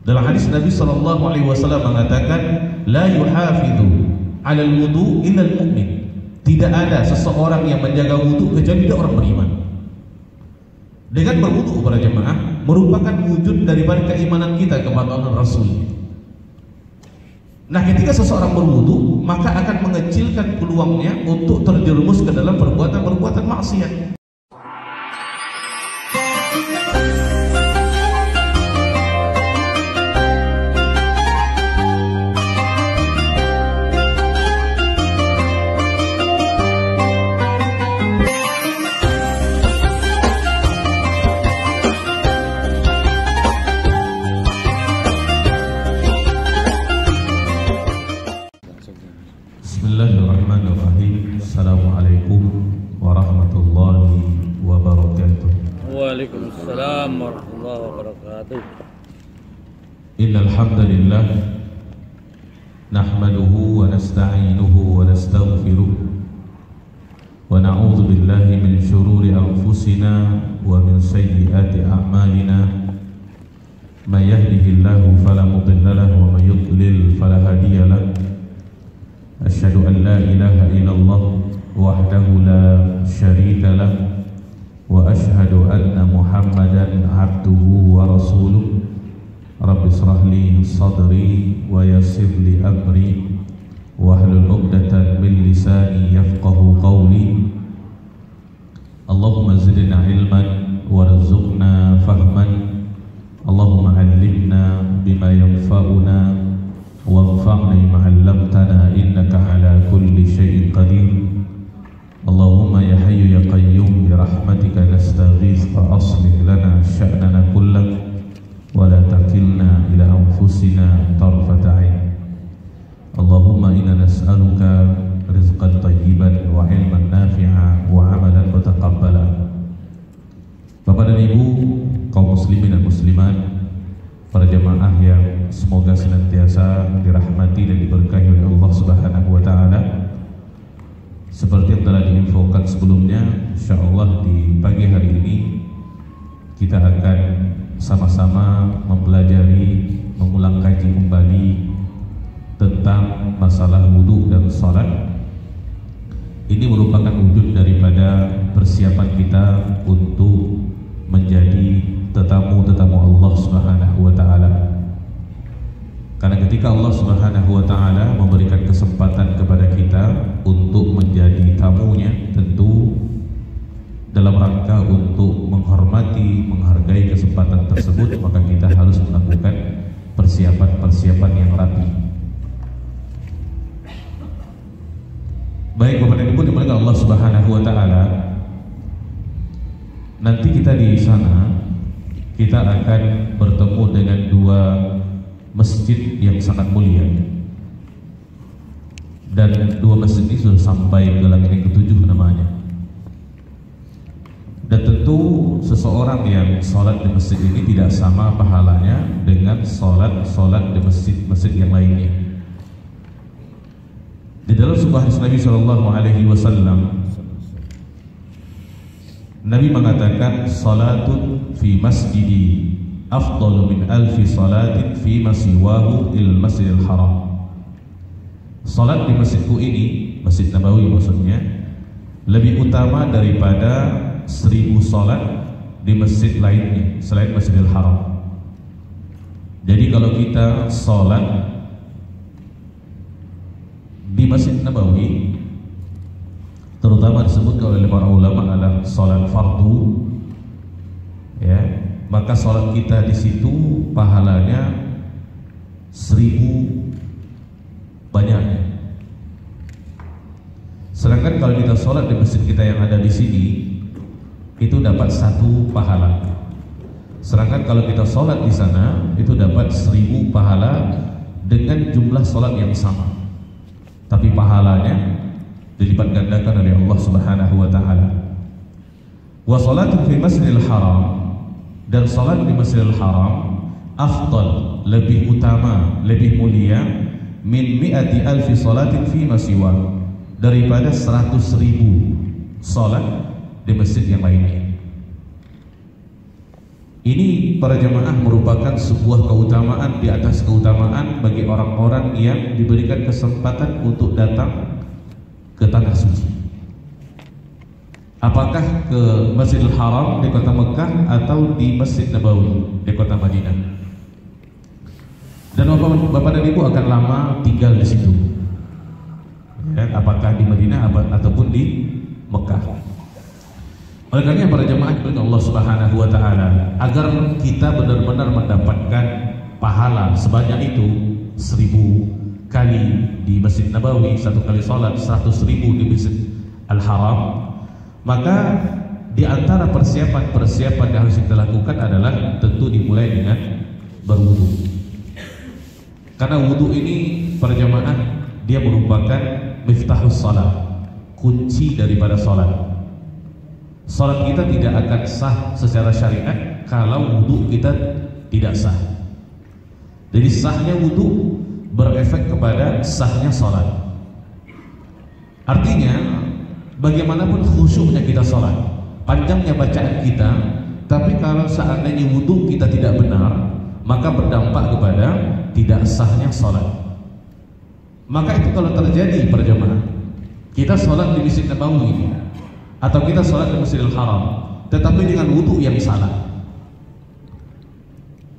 Dalam hadis Nabi sallallahu alaihi wasallam mengatakan, la yuhafidhu 'alal wudu illa al-mu'min. Tidak ada seseorang yang menjaga wudu kecuali dia orang beriman. Dengan berwudu para jemaah merupakan wujud daripada keimanan kita kepada Allah Rasul. Nah, ketika seseorang berwudu, maka akan mengecilkan peluangnya untuk terjerumus ke dalam perbuatan-perbuatan maksiat. Bismillahirrahmanirrahim. Assalamualaikum warahmatullahi wabarakatuh. Waalaikumsalam warahmatullahi wabarakatuh. Innal hamdalillah nahmaduhu wa nasta'inuhu wa nastaghfiruh wa na'udzu billahi min shururi anfusina wa min sayyiati a'malina. May yahdihillahu fala mudilla lahu wa may yudlil fala hadiya lahu. Asyhadu an la ilaha illallah wahdahu la syarika lah wa asyhadu anna Muhammadan abduhu wa rasuluh. Rabbi shrah li sadri wa yassir li amri wahlul 'uqdatan min lisani yafqahu qawli. Allahumma zidna ilman warzuqna fahman. Allahumma 'allimna bima yanfa'una wanfa'na bima 'allamtana innaka 'ala kulli syai'in qadir. Allahumma ya hayyu ya qayyum bi rahmatika nastaghits fa aslih lana sya'nana kullahu wa la takilna ila anfusina tarfata 'ain. Allahumma inna nas'aluka rizqan thayyiban wa 'ilman nafi'a wa 'amalan mutaqabbala. Bapak dan Ibu kaum muslimin dan muslimat, para jemaah yang semoga senantiasa dirahmati dan diberkahi oleh Allah Subhanahu wa taala. Seperti yang telah diinfokan sebelumnya, insyaallah di pagi hari ini kita akan sama-sama mempelajari, mengulang kaji kembali tentang masalah wudu dan salat. Ini merupakan wujud daripada persiapan kita untuk menjadi tetamu-tetamu Allah Subhanahu wa taala. Karena ketika Allah Subhanahu wa taala memberikan kesempatan kepada kita untuk menjadi tamunya, tentu dalam rangka untuk menghormati, menghargai kesempatan tersebut, maka kita harus melakukan persiapan-persiapan yang rapi. Baik Bapak dan Ibu dimuliakan Allah Subhanahu wa taala, nanti kita di sana kita akan bertemu dengan dua masjid yang sangat mulia, dan dua masjid ini sudah sampai ke langit yang ketujuh namanya. Dan tentu seseorang yang sholat di masjid ini tidak sama pahalanya dengan sholat di masjid-masjid yang lainnya. Di dalam sebuah hadis Nabi Shallallahu Alaihi Wasallam, Nabi mengatakan, salatun fi masjidi afdalu min alfi salatin fi masiwahu il masjidil haram. Salat di masjidku ini, Masjid Nabawi maksudnya, lebih utama daripada 1000 salat di masjid lainnya selain Masjidil Haram. Jadi kalau kita salat di Masjid Nabawi, terutama disebutkan oleh para ulama adalah salat fardu, ya, maka salat kita di situ pahalanya 1000 banyaknya. Sedangkan kalau kita salat di masjid kita yang ada di sini, itu dapat 1 pahala. Sedangkan kalau kita salat di sana, itu dapat 1000 pahala dengan jumlah salat yang sama, tapi pahalanya dilipat gandakan oleh Allah Subhanahu wa taala. Wa salatu fi Masjidil Haram, dan salat di Masjidil Haram afdal, lebih utama, lebih mulia, min mi'ati alfi salatin fi masiwa, daripada 100.000 salat di masjid yang lainnya. Ini para jemaah merupakan sebuah keutamaan di atas keutamaan bagi orang-orang yang diberikan kesempatan untuk datang ke tanah suci. Apakah ke Masjidil Haram di kota Mekah atau di Masjid Nabawi di kota Madinah. Dan Bapak dan Ibu akan lama tinggal di situ. Ya, apakah di Madinah ataupun di Mekah. Oleh karena para jemaah kepada Allah Subhanahu wa taala, agar kita benar-benar mendapatkan pahala sebanyak itu 1000 kali di Masjid Nabawi, 1 kali salat 100.000 di Masjid Al-Haram, maka di antara persiapan-persiapan yang harus kita lakukan adalah tentu dimulai dengan berwudu. Karena wudu ini para jemaah dia merupakan miftahus salat, kunci daripada salat. Salat kita tidak akan sah secara syariat kalau wudu kita tidak sah. Jadi sahnya wudu berefek kepada sahnya salat. Artinya bagaimanapun khusyuknya kita salat, panjangnya bacaan kita, tapi kalau seandainya wudu kita tidak benar, maka berdampak kepada tidak sahnya salat. Maka itu kalau terjadi para jemaah, kita salat di Masjid Nabawi atau kita sholat di Masjidil Haram tetapi dengan wudu yang salah,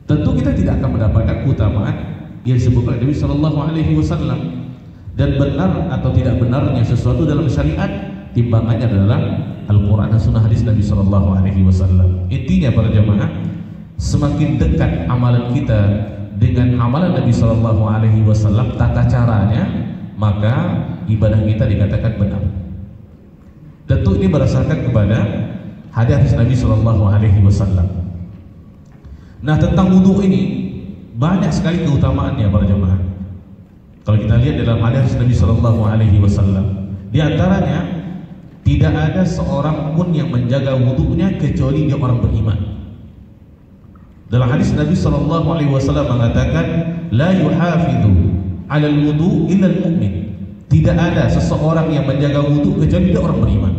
tentu kita tidak akan mendapatkan keutamaan yang disebutkan Nabi Shallallahu Alaihi Wasallam. Dan benar atau tidak benarnya sesuatu dalam syariat, timbangannya adalah Al-Quran dan Sunnah hadis Nabi Shallallahu Alaihi Wasallam. Intinya para jemaah, semakin dekat amalan kita dengan amalan Nabi Shallallahu Alaihi Wasallam, tata caranya, maka ibadah kita dikatakan benar. Tentu ini berdasarkan kepada hadis Nabi Shallallahu Alaihi Wasallam. Nah, tentang wudu ini banyak sekali keutamaannya para jemaah. Kalau kita lihat dalam hadis Nabi Shallallahu Alaihi Wasallam, di antaranya tidak ada seorang pun yang menjaga wudunya kecuali dia orang beriman. Dalam hadis Nabi Shallallahu Alaihi Wasallam mengatakan, la yuhafidhu alal wudu illa al-mu'min. Tidak ada seseorang yang menjaga wudu kecuali dia orang beriman.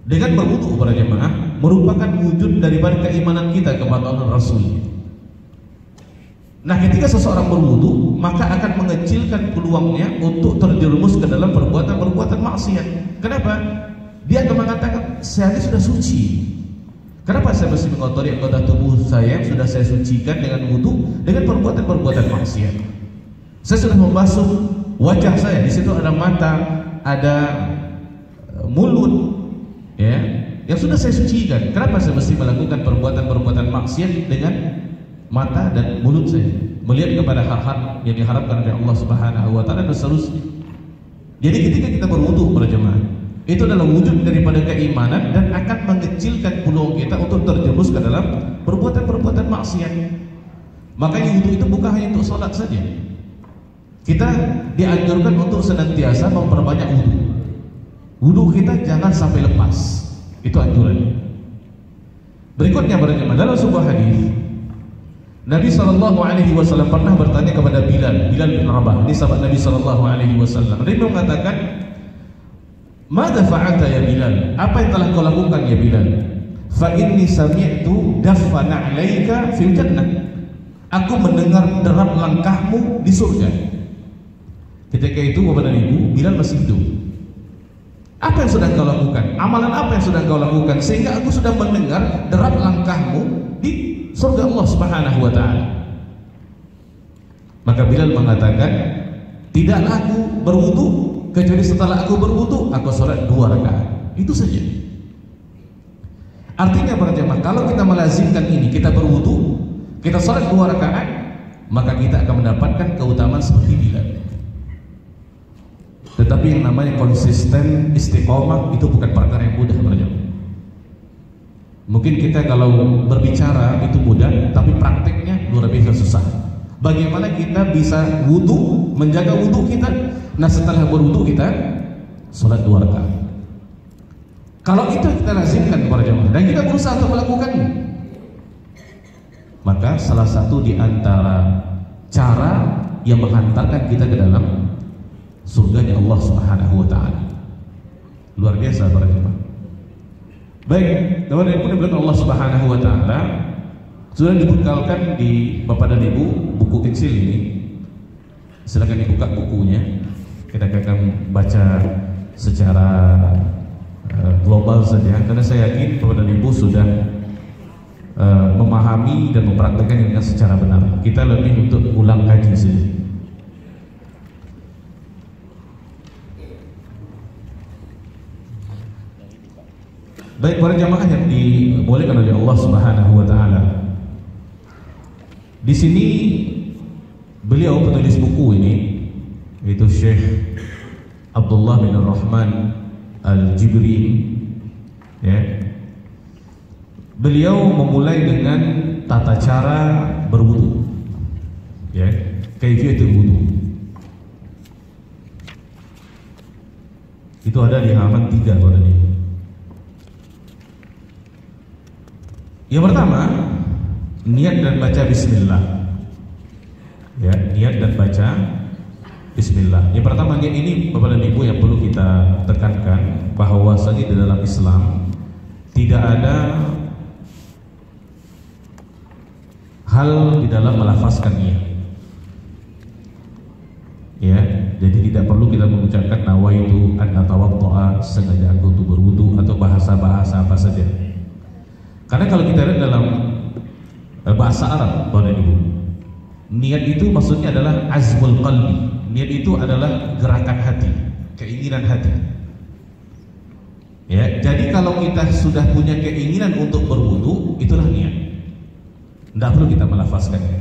Dengan berwudu para jemaah merupakan wujud daripada keimanan kita kepada Allah Rasul. Nah, ketika seseorang berwudu, maka akan mengecilkan peluangnya untuk terjerumus ke dalam perbuatan-perbuatan maksiat. Kenapa? Dia akan mengatakan, saya sudah suci. Kenapa saya mesti mengotori anggota tubuh saya yang sudah saya sucikan dengan wudu dengan perbuatan-perbuatan maksiat? Saya sudah membasuh wajah saya, di situ ada mata, ada mulut, ya, yang sudah saya sucikan. Kenapa saya mesti melakukan perbuatan-perbuatan maksiat dengan mata dan mulut saya, melihat kepada hal-hal yang diharapkan oleh Allah Subhanahu wa taala dan seterusnya. Jadi ketika kita berwudu para jemaah, itu adalah wujud daripada keimanan dan akan mengecilkan peluang kita untuk terjerumus ke dalam perbuatan-perbuatan maksiat. Makanya wudu itu bukan hanya untuk sholat saja. Kita dianjurkan untuk senantiasa memperbanyak wudu. Wudu kita jangan sampai lepas. Itu anjuran. Berikutnya para jemaah, dalam sebuah hadis Nabi Shallallahu Alaihi Wasallam pernah bertanya kepada Bilal bin Rabah, ini sahabat Nabi Shallallahu Alaihi Wasallam. Dia mengatakan, "Mada fa'alta ya Bilal? Apa yang telah kau lakukan ya Bilal? Fa inni sami'tu daffa na'laika fil jannah." Aku mendengar derap langkahmu di surga. Ketika itu Bapak dan Ibu, Bilal masih hidup. Apa yang sudah kau lakukan? Amalan apa yang sudah kau lakukan sehingga aku sudah mendengar derap langkahmu di surga Allah Subhanahu wa taala? Maka Bilal mengatakan, tidaklah aku berwudu kecuali setelah aku berwudu aku sholat 2 rakaat. Itu saja. Artinya para jemaah, kalau kita melazimkan ini, kita berwudu, kita sholat 2 rakaat, maka kita akan mendapatkan keutamaan seperti Bilal. Tetapi yang namanya konsisten, istiqomah, itu bukan perkara yang mudah para jemaah. Mungkin kita kalau berbicara itu mudah, tapi prakteknya luar biasa susah. Bagaimana kita bisa wudu, menjaga wudu kita? Nah, setelah berwudu kita sholat 2 rakaat. Kalau itu kita lazimkan para jemaah dan kita berusaha untuk melakukannya, maka salah satu di antara cara yang menghantarkan kita ke dalam surganya Allah Subhanahu wa taala. Luar biasa para jemaah. Baik, teman dan ibu dimuliakan Allah Subhanahu wa taala, sudah dibekalkan di Bapak dan Ibu buku kecil ini. Silakan dibuka bukunya. Kita akan baca secara global saja, karena saya yakin Bapak dan Ibu sudah memahami dan mempraktikkan dengan secara benar. Kita lebih untuk ulang kaji saja. Baik para jamaah yang dimuliakan oleh Allah Subhanahu wa taala. Di sini beliau penulis buku ini yaitu Syekh Abdullah bin Rahman Al-Jibri, ya. Beliau memulai dengan tata cara berwudu, ya, kaifiyatul wudu. Itu ada di halaman 3 pada ini. Yang pertama, niat dan baca bismillah. Ya, niat dan baca bismillah. Yang pertama, niat ini Bapak dan Ibu yang perlu kita tekankan bahwasanya di dalam Islam tidak ada hal di dalam melafazkan niat. Ya, jadi tidak perlu kita mengucapkan nawaitu an atawaddoa, sengaja aku untuk berwudu, atau bahasa-bahasa apa saja. Karena kalau kita lihat dalam bahasa Arab, Bapak dan Ibu, niat itu maksudnya adalah azmul qalbi. Niat itu adalah gerakan hati, keinginan hati. Ya, jadi kalau kita sudah punya keinginan untuk berwudu, itulah niat. Tidak perlu kita melafazkannya.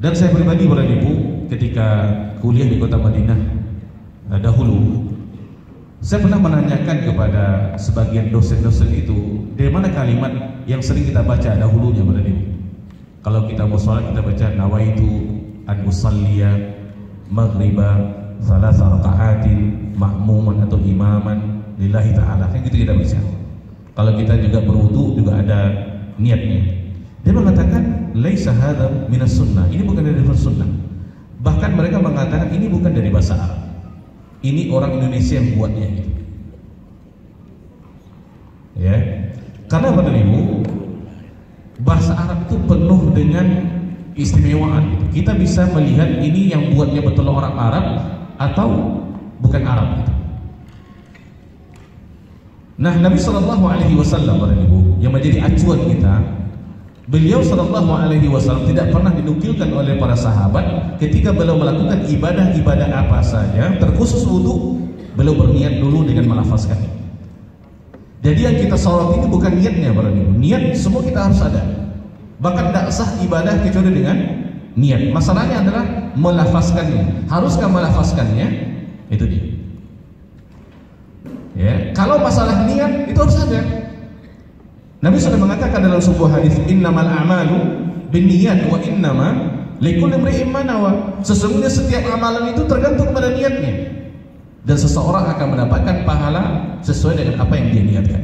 Dan saya pribadi, Bapak dan Ibu, ketika kuliah di kota Madinah dahulu, saya pernah menanyakan kepada sebagian dosen-dosen itu, dari mana kalimat yang sering kita baca dahulunya, Bapak dan Ibu? Kalau kita mau sholat, kita baca nawaitu an usalliya maghriba thalatha raka'atin mahmuman atau imaman lillahi ta'ala. Kan gitu kita baca. Kalau kita juga berwudu juga ada niatnya. Dia mengatakan laisa hadza minas sunnah. Ini bukan dari sunnah. Bahkan mereka mengatakan ini bukan dari bahasa Arab. Ini orang Indonesia yang buatnya gitu. Ya. Karena Bapak dan Ibu, bahasa Arab itu penuh dengan istimewaan gitu. Kita bisa melihat ini yang buatnya betul orang Arab atau bukan Arab gitu. Nah, Nabi sallallahu alaihi wasallam, Bapak dan Ibu, yang menjadi acuan kita, beliau sallallahu alaihi wasallam tidak pernah dinukilkan oleh para sahabat ketika beliau melakukan ibadah-ibadah apa saja, terkhusus wudu, beliau berniat dulu dengan melafazkannya. Jadi yang kita sholat ini bukan niatnya, Bapak dan Ibu. Niat semua kita harus ada. Bahkan tidak sah ibadah kecuali dengan niat. Masalahnya adalah melafazkannya. Haruskah melafazkannya? Itu dia. Ya, kalau masalah niat itu harus ada. Nabi sudah mengatakan dalam sebuah hadis, innamal a'malu binniyat wa innama likulli imri'in ma nawa. Sesungguhnya setiap amalan itu tergantung pada niatnya. Dan seseorang akan mendapatkan pahala sesuai dengan apa yang dia niatkan.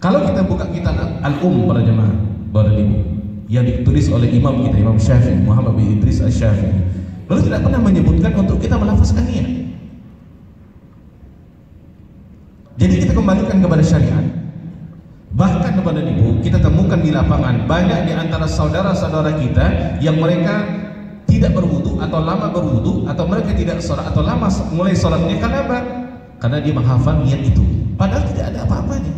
Kalau kita buka kitab para jemaah, Bapak dan Ibu, yang ditulis oleh imam kita, Imam Syafi'i, Muhammad bin Idris Asy-Syafi'i, beliau tidak pernah menyebutkan untuk kita melafazkan niat. Jadi kita kembalikan kepada syariat. Bahkan Bapak dan Ibu, kita temukan di lapangan banyak di antara saudara-saudara kita yang mereka tidak berwudu atau lama berwudu, atau mereka tidak sholat atau lama mulai sholatnya. Karena apa? Karena dia menghafal niat itu, padahal tidak ada apa-apanya.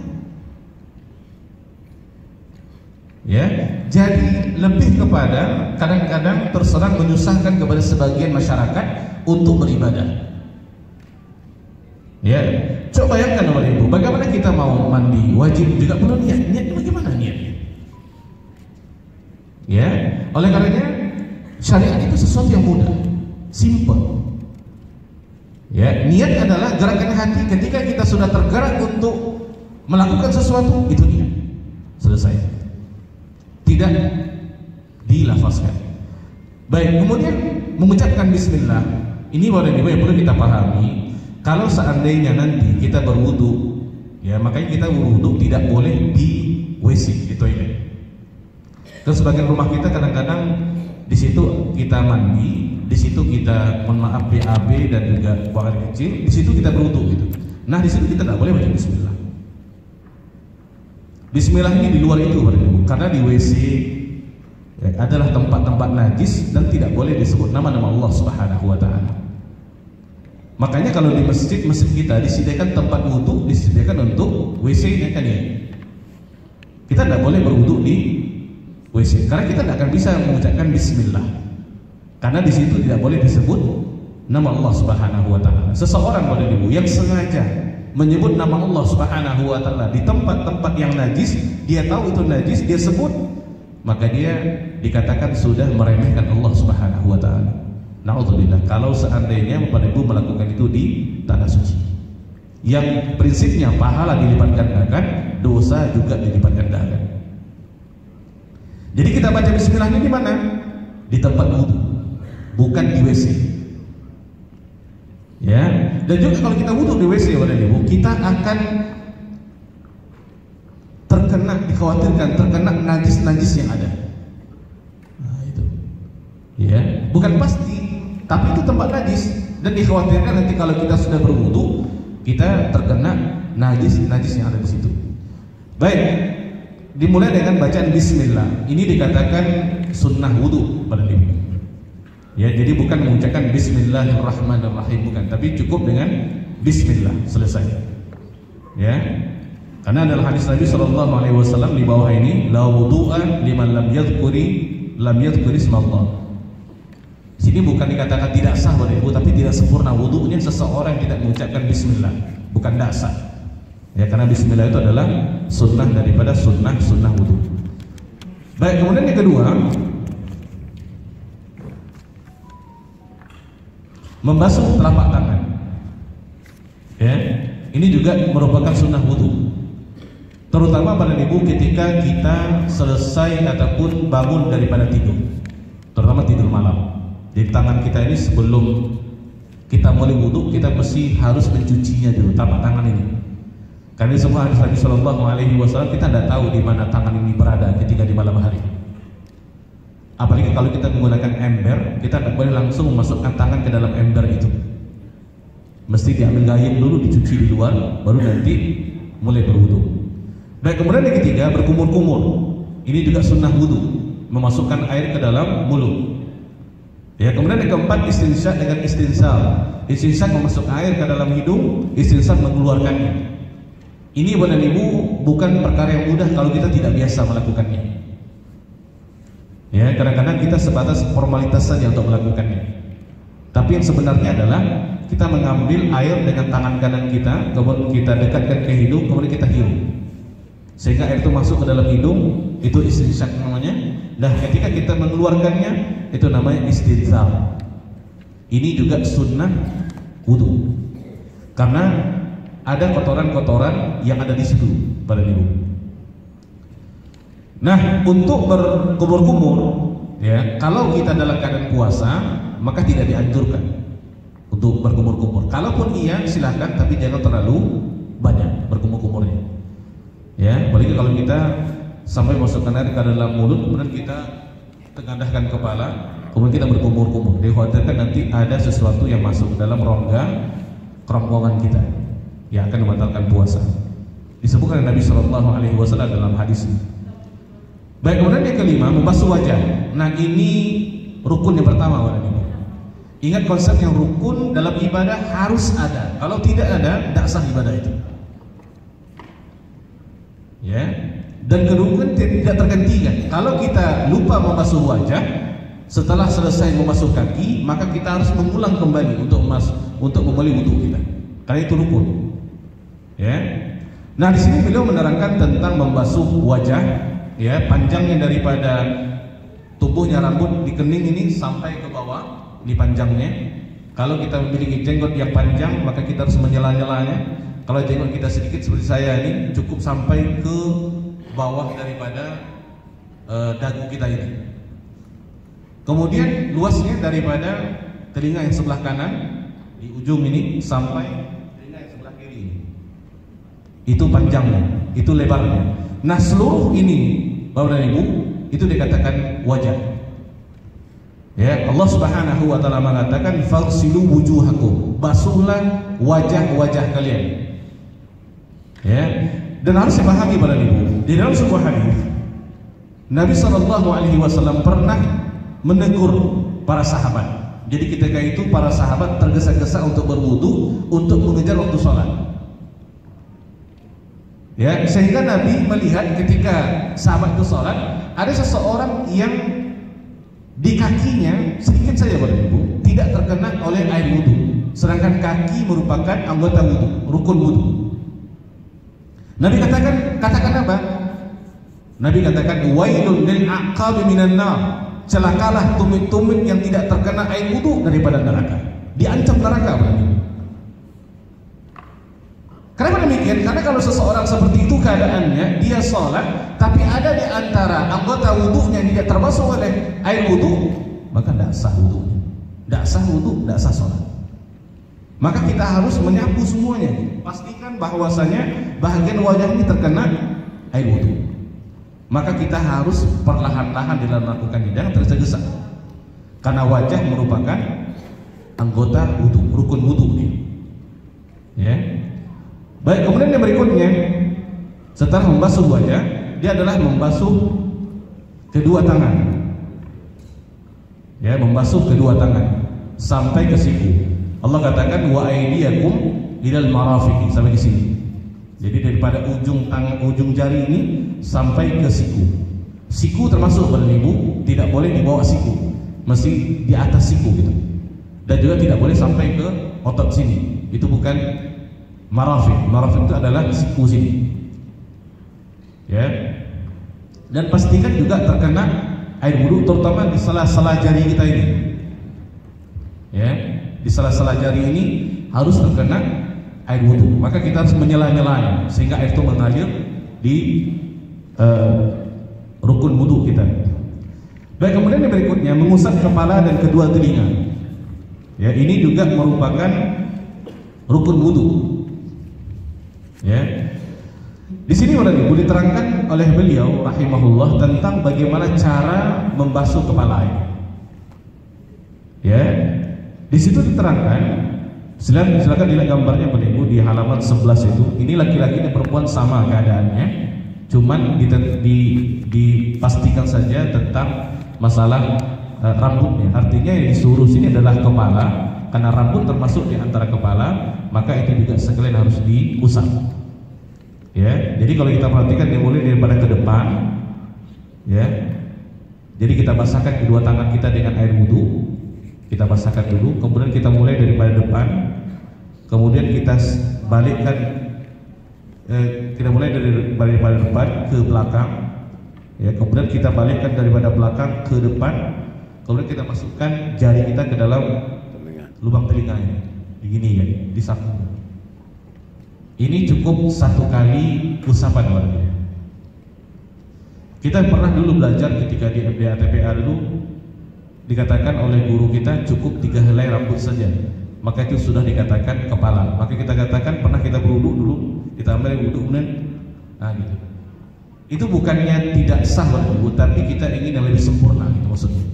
Ya, jadi lebih kepada kadang-kadang terserang menyusahkan kepada sebagian masyarakat untuk beribadah. Ya, coba bayangkan Bapak Ibu, bagaimana kita mau mandi wajib juga perlu niat. Niatnya bagaimana niatnya? Ya, oleh karenanya syariat itu sesuatu yang mudah, simple. Ya, niat adalah gerakan hati. Ketika kita sudah tergerak untuk melakukan sesuatu, itu niat. Selesai. Tidak dilafazkan. Baik, kemudian mengucapkan bismillah. Ini Bapak dan Ibu yang perlu kita pahami. Kalau seandainya nanti kita berwudu, ya makanya kita berwudu tidak boleh di WC, di toilet. Terus sebagian rumah kita kadang-kadang di situ kita mandi, di situ kita mohon maaf BAB dan juga buangan kecil, di situ kita berwudu gitu. Nah di situ kita tidak boleh baca bismillah. Bismillah ini di luar itu karena di WC adalah tempat-tempat najis dan tidak boleh disebut nama-nama Allah Subhanahu wa taala. Makanya kalau di masjid kita disediakan tempat wudu, disediakan untuk WC-nya kan ya. Kita tidak boleh berwudu di WC karena kita tidak akan bisa mengucapkan bismillah. Karena di situ tidak boleh disebut nama Allah Subhanahu wa taala. Seseorang pada ibu yang sengaja menyebut nama Allah Subhanahu wa taala di tempat-tempat yang najis, dia tahu itu najis, dia sebut, maka dia dikatakan sudah meremehkan Allah Subhanahu wa taala. Na'udzubillah. Kalau seandainya Bapak Ibu melakukan itu di tanah suci, yang prinsipnya pahala dilipat gandakan, dosa juga dilipat gandakan. Jadi kita baca bismillahnya di mana? Di tempat wudu, bukan di WC. Ya, dan juga kalau kita wudu di WC Bapak Ibu, kita akan dikhawatirkan terkena najis-najis yang ada. Nah, itu. Ya, bukan pasti, tapi itu tempat najis dan dikhawatirkan nanti kalau kita sudah berwudu, kita terkena najis-najis yang ada di situ. Baik, dimulai dengan bacaan bismillah. Ini dikatakan sunnah wudu pada ibu. Ya, jadi bukan mengucapkan bismillahirrahmanirrahim, bukan, tapi cukup dengan bismillah, selesai. Ya. Karena adalah hadis Nabi SAW di bawah ini, la wudu'a liman lam yadhkuri ismallah. Sini bukan dikatakan tidak sah pada ibu, tapi tidak sempurna wudunya seseorang tidak mengucapkan bismillah, bukan tidak sah. Ya, karena bismillah itu adalah sunnah daripada sunnah wudu. Baik, kemudian yang kedua, membasuh telapak tangan. Ya, ini juga merupakan sunnah wudu. Terutama pada ibu ketika kita selesai ataupun bangun daripada tidur, terutama tidur malam. Jadi tangan kita ini sebelum kita mulai wudu, kita mesti harus mencucinya dulu, telapak tangan ini. Karena semua hadis Nabi SAW kita tidak tahu di mana tangan ini berada ketika di malam hari. Apalagi kalau kita menggunakan ember, kita tidak boleh langsung memasukkan tangan ke dalam ember itu. Mesti diambil gayung dulu, dicuci di luar, baru nanti mulai berwudu. Dan kemudian yang ketiga, berkumur-kumur. Ini juga sunnah wudu, memasukkan air ke dalam mulut. Ya, kemudian yang keempat, istinsyak dengan istinsal. Istinsyak memasuk air ke dalam hidung, istinsyak mengeluarkannya. Ini Bapak Ibu bukan perkara yang mudah kalau kita tidak biasa melakukannya. Ya, kadang-kadang kita sebatas formalitas saja untuk melakukannya. Tapi yang sebenarnya adalah kita mengambil air dengan tangan kanan kita, kemudian kita dekatkan ke hidung, kemudian kita hirup. Sehingga air itu masuk ke dalam hidung, itu istinsyak namanya. Dan ketika kita mengeluarkannya, itu namanya istinzal. Ini juga sunnah wudu, karena ada kotoran-kotoran yang ada di situ pada ibu. Nah, untuk berkumur-kumur, ya, kalau kita dalam keadaan puasa, maka tidak dianjurkan untuk berkumur-kumur. Kalaupun iya, silahkan, tapi jangan terlalu banyak berkumur-kumurnya. Ya, apalagi kalau kita sampai masukkan air ke dalam mulut, kemudian kita tengadahkan kepala, kemudian kita berkumur-kumur. Dikhawatirkan nanti ada sesuatu yang masuk dalam rongga kerongkongan kita yang akan membatalkan puasa. Disebutkan oleh Nabi SAW dalam hadis ini. Baik, kemudian yang kelima, membasuh wajah. Nah, ini rukun yang pertama, Bapak Ibu. Ingat konsep yang rukun dalam ibadah harus ada. Kalau tidak ada, tidak sah ibadah itu. Ya, dan kerukunan tidak tergantikan. Kalau kita lupa membasuh wajah setelah selesai membasuh kaki, maka kita harus mengulang kembali untuk memulai wudu kita. Karena itu rukun. Ya. Nah, di sini beliau menerangkan tentang membasuh wajah, ya, panjangnya daripada tubuhnya rambut di kening ini sampai ke bawah, ini panjangnya. Kalau kita memiliki jenggot yang panjang, maka kita harus menyela-nyelanya. Kalau jenggot kita sedikit seperti saya ini, cukup sampai ke bawah daripada dagu kita ini. Kemudian luasnya daripada telinga yang sebelah kanan di ujung ini sampai telinga yang sebelah kiri ini. Itu panjangnya, itu lebarnya. Nah, seluruh ini Bapak dan Ibu, itu dikatakan wajah. Ya, Allah Subhanahu wa taala mengatakan faghsilu wujuhakum, basuhlah wajah-wajah kalian. Ya, dan harus dipahami para ibu, di dalam sebuah hadis Nabi SAW pernah menegur para sahabat. Jadi ketika itu para sahabat tergesa-gesa untuk berwudu untuk mengejar waktu sholat. Ya, sehingga Nabi melihat ketika sahabat itu sholat, ada seseorang yang di kakinya sedikit saja para ibu tidak terkena oleh air wudu, sedangkan kaki merupakan anggota wudu, rukun wudu. Nabi katakan apa? Nabi katakan wailun lil aqabi minan nar. Celakalah tumit-tumit yang tidak terkena air wudu daripada neraka. Diancam neraka berarti. Kenapa demikian? Karena kalau seseorang seperti itu keadaannya, dia sholat tapi ada di antara anggota wudunya yang tidak terbasuh oleh air wudu, maka tidak sah wudunya. Tidak sah wudu, tidak sah sholat. Maka kita harus menyapu semuanya. Pastikan bahwasanya bahagian wajah ini terkena air wudu. Maka kita harus perlahan-lahan dalam melakukannya, jangan tergesa-gesa. Karena wajah merupakan anggota wudu, rukun wudu ini. Ya. Baik, kemudian yang berikutnya setelah membasuh wajah, dia adalah membasuh kedua tangan. Ya, membasuh kedua tangan sampai ke siku. Allah katakan wa aydiyakum ilal marafiqi, sampai di sini. Jadi daripada ujung tangan, ujung jari ini sampai ke siku. Siku termasuk pada ibu, tidak boleh di bawah siku, mesti di atas siku gitu. Dan juga tidak boleh sampai ke otot sini. Itu bukan marafiq. Marafiq itu adalah siku sini. Ya. Dan pastikan juga terkena air wudu, terutama di sela-sela jari kita ini. Ya, di sela-sela jari ini harus terkena air wudu. Maka kita harus menyela-nyelanya sehingga air itu mengalir di rukun wudu kita. Baik, kemudian yang berikutnya mengusap kepala dan kedua telinga. Ya, ini juga merupakan rukun wudu. Ya. Di sini Ibu diterangkan oleh beliau rahimahullah tentang bagaimana cara membasuh kepala. Ya. Di situ diterangkan, silakan dilihat gambarnya Ibu di halaman 11 itu. Ini laki-laki dan perempuan sama keadaannya, cuman dipastikan saja tentang masalah rambutnya. Artinya yang disuruh sini adalah kepala, karena rambut termasuk di antara kepala, maka itu juga sekalian harus diusap. Ya, jadi kalau kita perhatikan dimulai daripada ke depan, ya. Jadi kita basahkan kedua tangan kita dengan air wudu, kita basahkan dulu, kemudian kita mulai daripada depan, kemudian kita balikkan, kita mulai daripada depan ke belakang, ya. Kemudian kita balikkan daripada belakang ke depan, kemudian kita masukkan jari kita ke dalam lubang telinganya, begini ya, disapu. Ini cukup satu kali usapan warga. Kita pernah dulu belajar ketika di MDA-TPA dulu dikatakan oleh guru kita cukup 3 helai rambut saja, maka itu sudah dikatakan kepala. Maka kita katakan pernah kita berwudu dulu, kita ambil wudu kemudian, gitu. Itu bukannya tidak sah wudu, tapi kita ingin yang lebih sempurna, gitu maksudnya.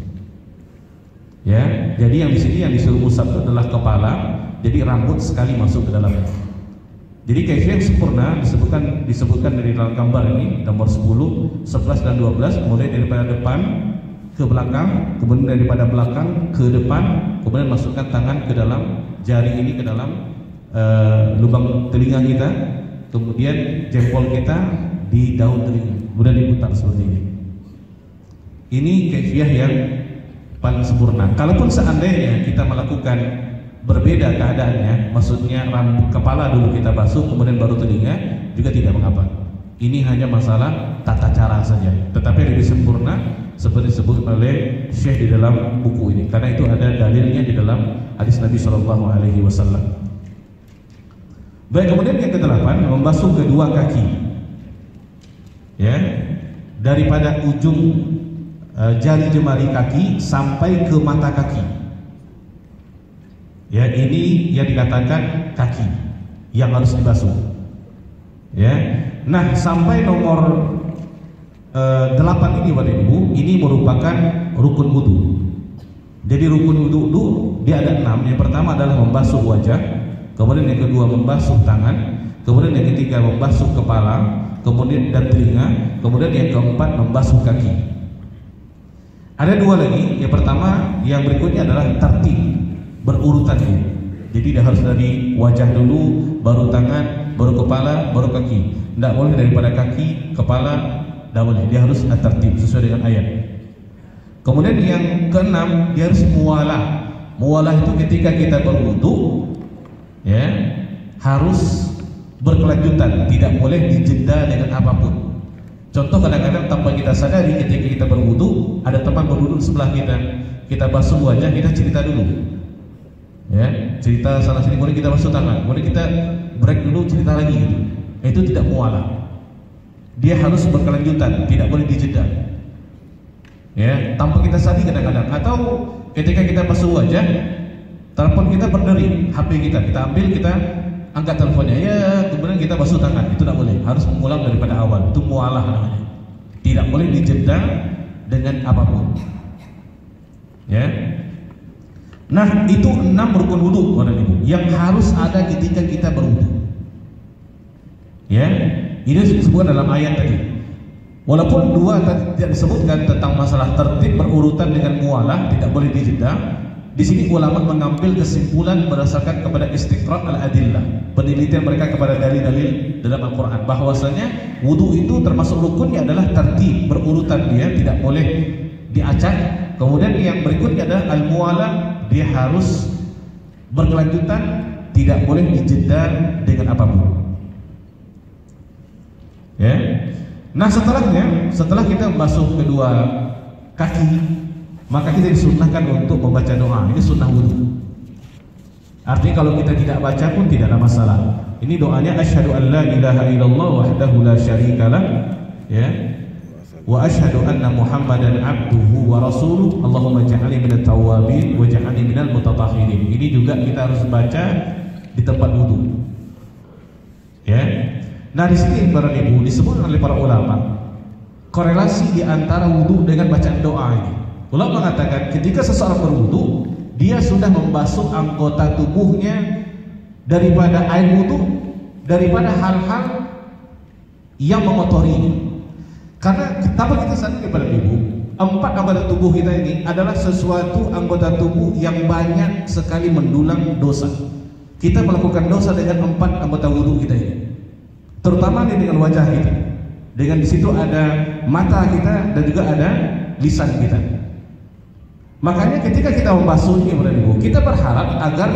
Ya, jadi yang di sini yang disuruh usap itu adalah kepala, jadi rambut sekali masuk ke dalamnya. Jadi kaifiyah yang sempurna disebutkan dari dalam gambar ini, nomor 10, 11 dan 12, mulai daripada depan ke belakang, kemudian daripada belakang ke depan, kemudian masukkan tangan ke dalam jari ini ke dalam lubang telinga kita, kemudian jempol kita di daun telinga, kemudian diputar seperti ini. Ini kaifiyah yang paling sempurna. Kalaupun seandainya kita melakukan berbeda keadaannya, maksudnya rambut kepala dulu kita basuh kemudian baru telinga, juga tidak mengapa. Ini hanya masalah tata cara saja, tetapi lebih sempurna seperti disebut oleh Syekh di dalam buku ini, karena itu ada dalilnya di dalam hadis Nabi SAW. Baik, kemudian yang ke-8, membasuh kedua kaki. Ya, daripada ujung jari jemari kaki sampai ke mata kaki. Ya, ini yang dikatakan kaki yang harus dibasuh. Ya, nah sampai nomor 8 ini Bapak Ibu, ini merupakan rukun wudu. Jadi rukun wudu dia ada 6. Yang pertama adalah membasuh wajah, kemudian yang kedua membasuh tangan, kemudian yang ketiga membasuh kepala, kemudian dan telinga, kemudian yang keempat membasuh kaki. Ada dua lagi, yang pertama yang berikutnya adalah tertib, berurutan dia. Jadi dia harus dari wajah dulu, baru tangan, baru kepala, baru kaki. Tidak boleh daripada kaki, kepala, tidak boleh. Dia harus tertib sesuai dengan ayat. Kemudian yang keenam, dia harus muwalah. Muwalah itu ketika kita berwudu, ya, harus berkelanjutan, tidak boleh dijeda dengan apapun. Contoh, kadang-kadang tanpa kita sadari ketika kita berwudu, ada teman berwudu sebelah kita basuh wajah, kita cerita dulu, ya, cerita sana sini, kemudian kita basuh tangan, kemudian kita break dulu, cerita lagi gitu. Itu tidak mualah. Dia harus berkelanjutan, tidak boleh dijeda, ya, tanpa kita sadari kadang-kadang. Atau ketika kita basuh wajah, telepon kita berdering, HP kita ambil, kita angkat teleponnya, ya, kemudian kita basuh tangan. Itu tidak boleh, harus mengulang daripada awal. Itu mualah namanya. Tidak boleh dijeda dengan apapun, ya. Nah, itu 6 rukun wudu yang harus ada ketika kita berwudu, ya. Ini disebutkan dalam ayat tadi. Walaupun dua tadi tidak disebutkan tentang masalah tertib berurutan dengan mualah, tidak boleh dijeda. Di sini ulama mengambil kesimpulan berdasarkan kepada istiqra' al-adillah, penelitian mereka kepada dalil-dalil dalam Al-Quran, bahwasanya wudu itu termasuk rukunnya adalah tertib, berurutan dia, tidak boleh diacak. Kemudian yang berikutnya adalah al-muwalah, dia harus berkelanjutan, tidak boleh dijeda dengan apapun, ya. Nah, setelah kita basuh kedua kaki, maka kita disunnahkan untuk membaca doa. Ini sunnah wudu. Artinya kalau kita tidak baca pun tidak ada masalah. Ini doanya asyhadu an la ilaha illallah wahdahu la syarikalah, ya, wa asyhadu anna Muhammadan abduhu wa rasuluh. Allahumma ja'alni minat tawwabin wa ja'alni minal mutatahhirin. Ini juga kita harus baca di tempat wudu, ya. Nah, di sini para ibu disebut oleh para ulama korelasi di antara wudu dengan bacaan doa ini. Ulama mengatakan ketika seseorang berwudu, dia sudah membasuh anggota tubuhnya daripada air wudu, daripada hal-hal yang mengotorinya. Karena tanpa kita sadari kepada ibu, 4 anggota tubuh kita ini adalah sesuatu anggota tubuh yang banyak sekali mendulang dosa. Kita melakukan dosa dengan 4 anggota wudu kita ini, terutama dengan wajah kita. Dengan di situ ada mata kita dan juga ada lisan kita. Makanya ketika kita membasuhnya, kita berharap agar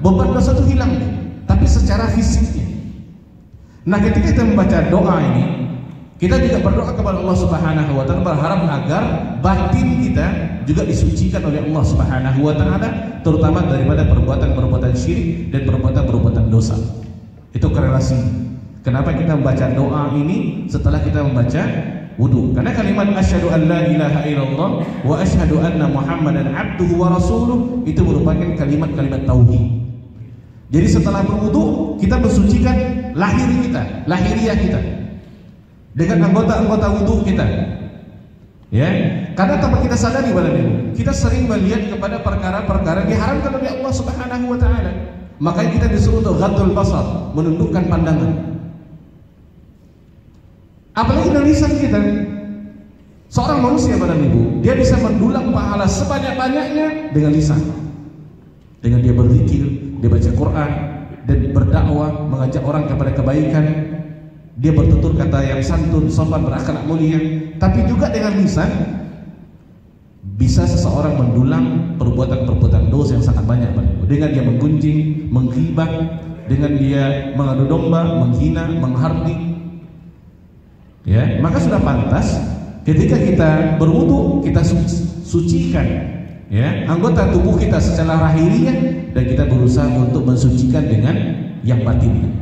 beban dosa itu hilang, tapi secara fisiknya. Nah, ketika kita membaca doa ini, kita juga berdoa kepada Allah Subhanahu wa taala, berharap agar batin kita juga disucikan oleh Allah Subhanahu wa taala, terutama daripada perbuatan-perbuatan syirik dan perbuatan-perbuatan dosa. Itu korelasi. Kenapa kita membaca doa ini setelah kita membaca wudu? Karena kalimat asyhadu an la ilaha illallah wa asyhadu anna Muhammadan abduhu wa rasuluh itu merupakan kalimat-kalimat tauhid. Jadi setelah berwudu kita mensucikan lahiriah kita dengan anggota-anggota wudu kita, ya. Karena tanpa kita sadari kita sering melihat kepada perkara-perkara diharamkan oleh Allah Subhanahu wa taala. Makanya kita disuruh untuk ghaddul basar, menundukkan pandangan. Apalagi dari lisan kita. Seorang manusia dia bisa mendulang pahala sebanyak-banyaknya dengan lisan. Dengan dia berzikir, dia baca Quran, dan berdakwah, mengajak orang kepada kebaikan. Dia bertutur kata yang santun, sopan, berakhlak mulia. Tapi juga dengan lisan bisa seseorang mendulang perbuatan-perbuatan dosa yang sangat banyak. Dengan dia menggunjing, menghibah, dengan dia mengadu domba, menghina, menghardik, ya. Maka sudah pantas ketika kita berwudu kita sucikan, ya, anggota tubuh kita secara lahiriah, dan kita berusaha untuk mensucikan dengan yang batinnya,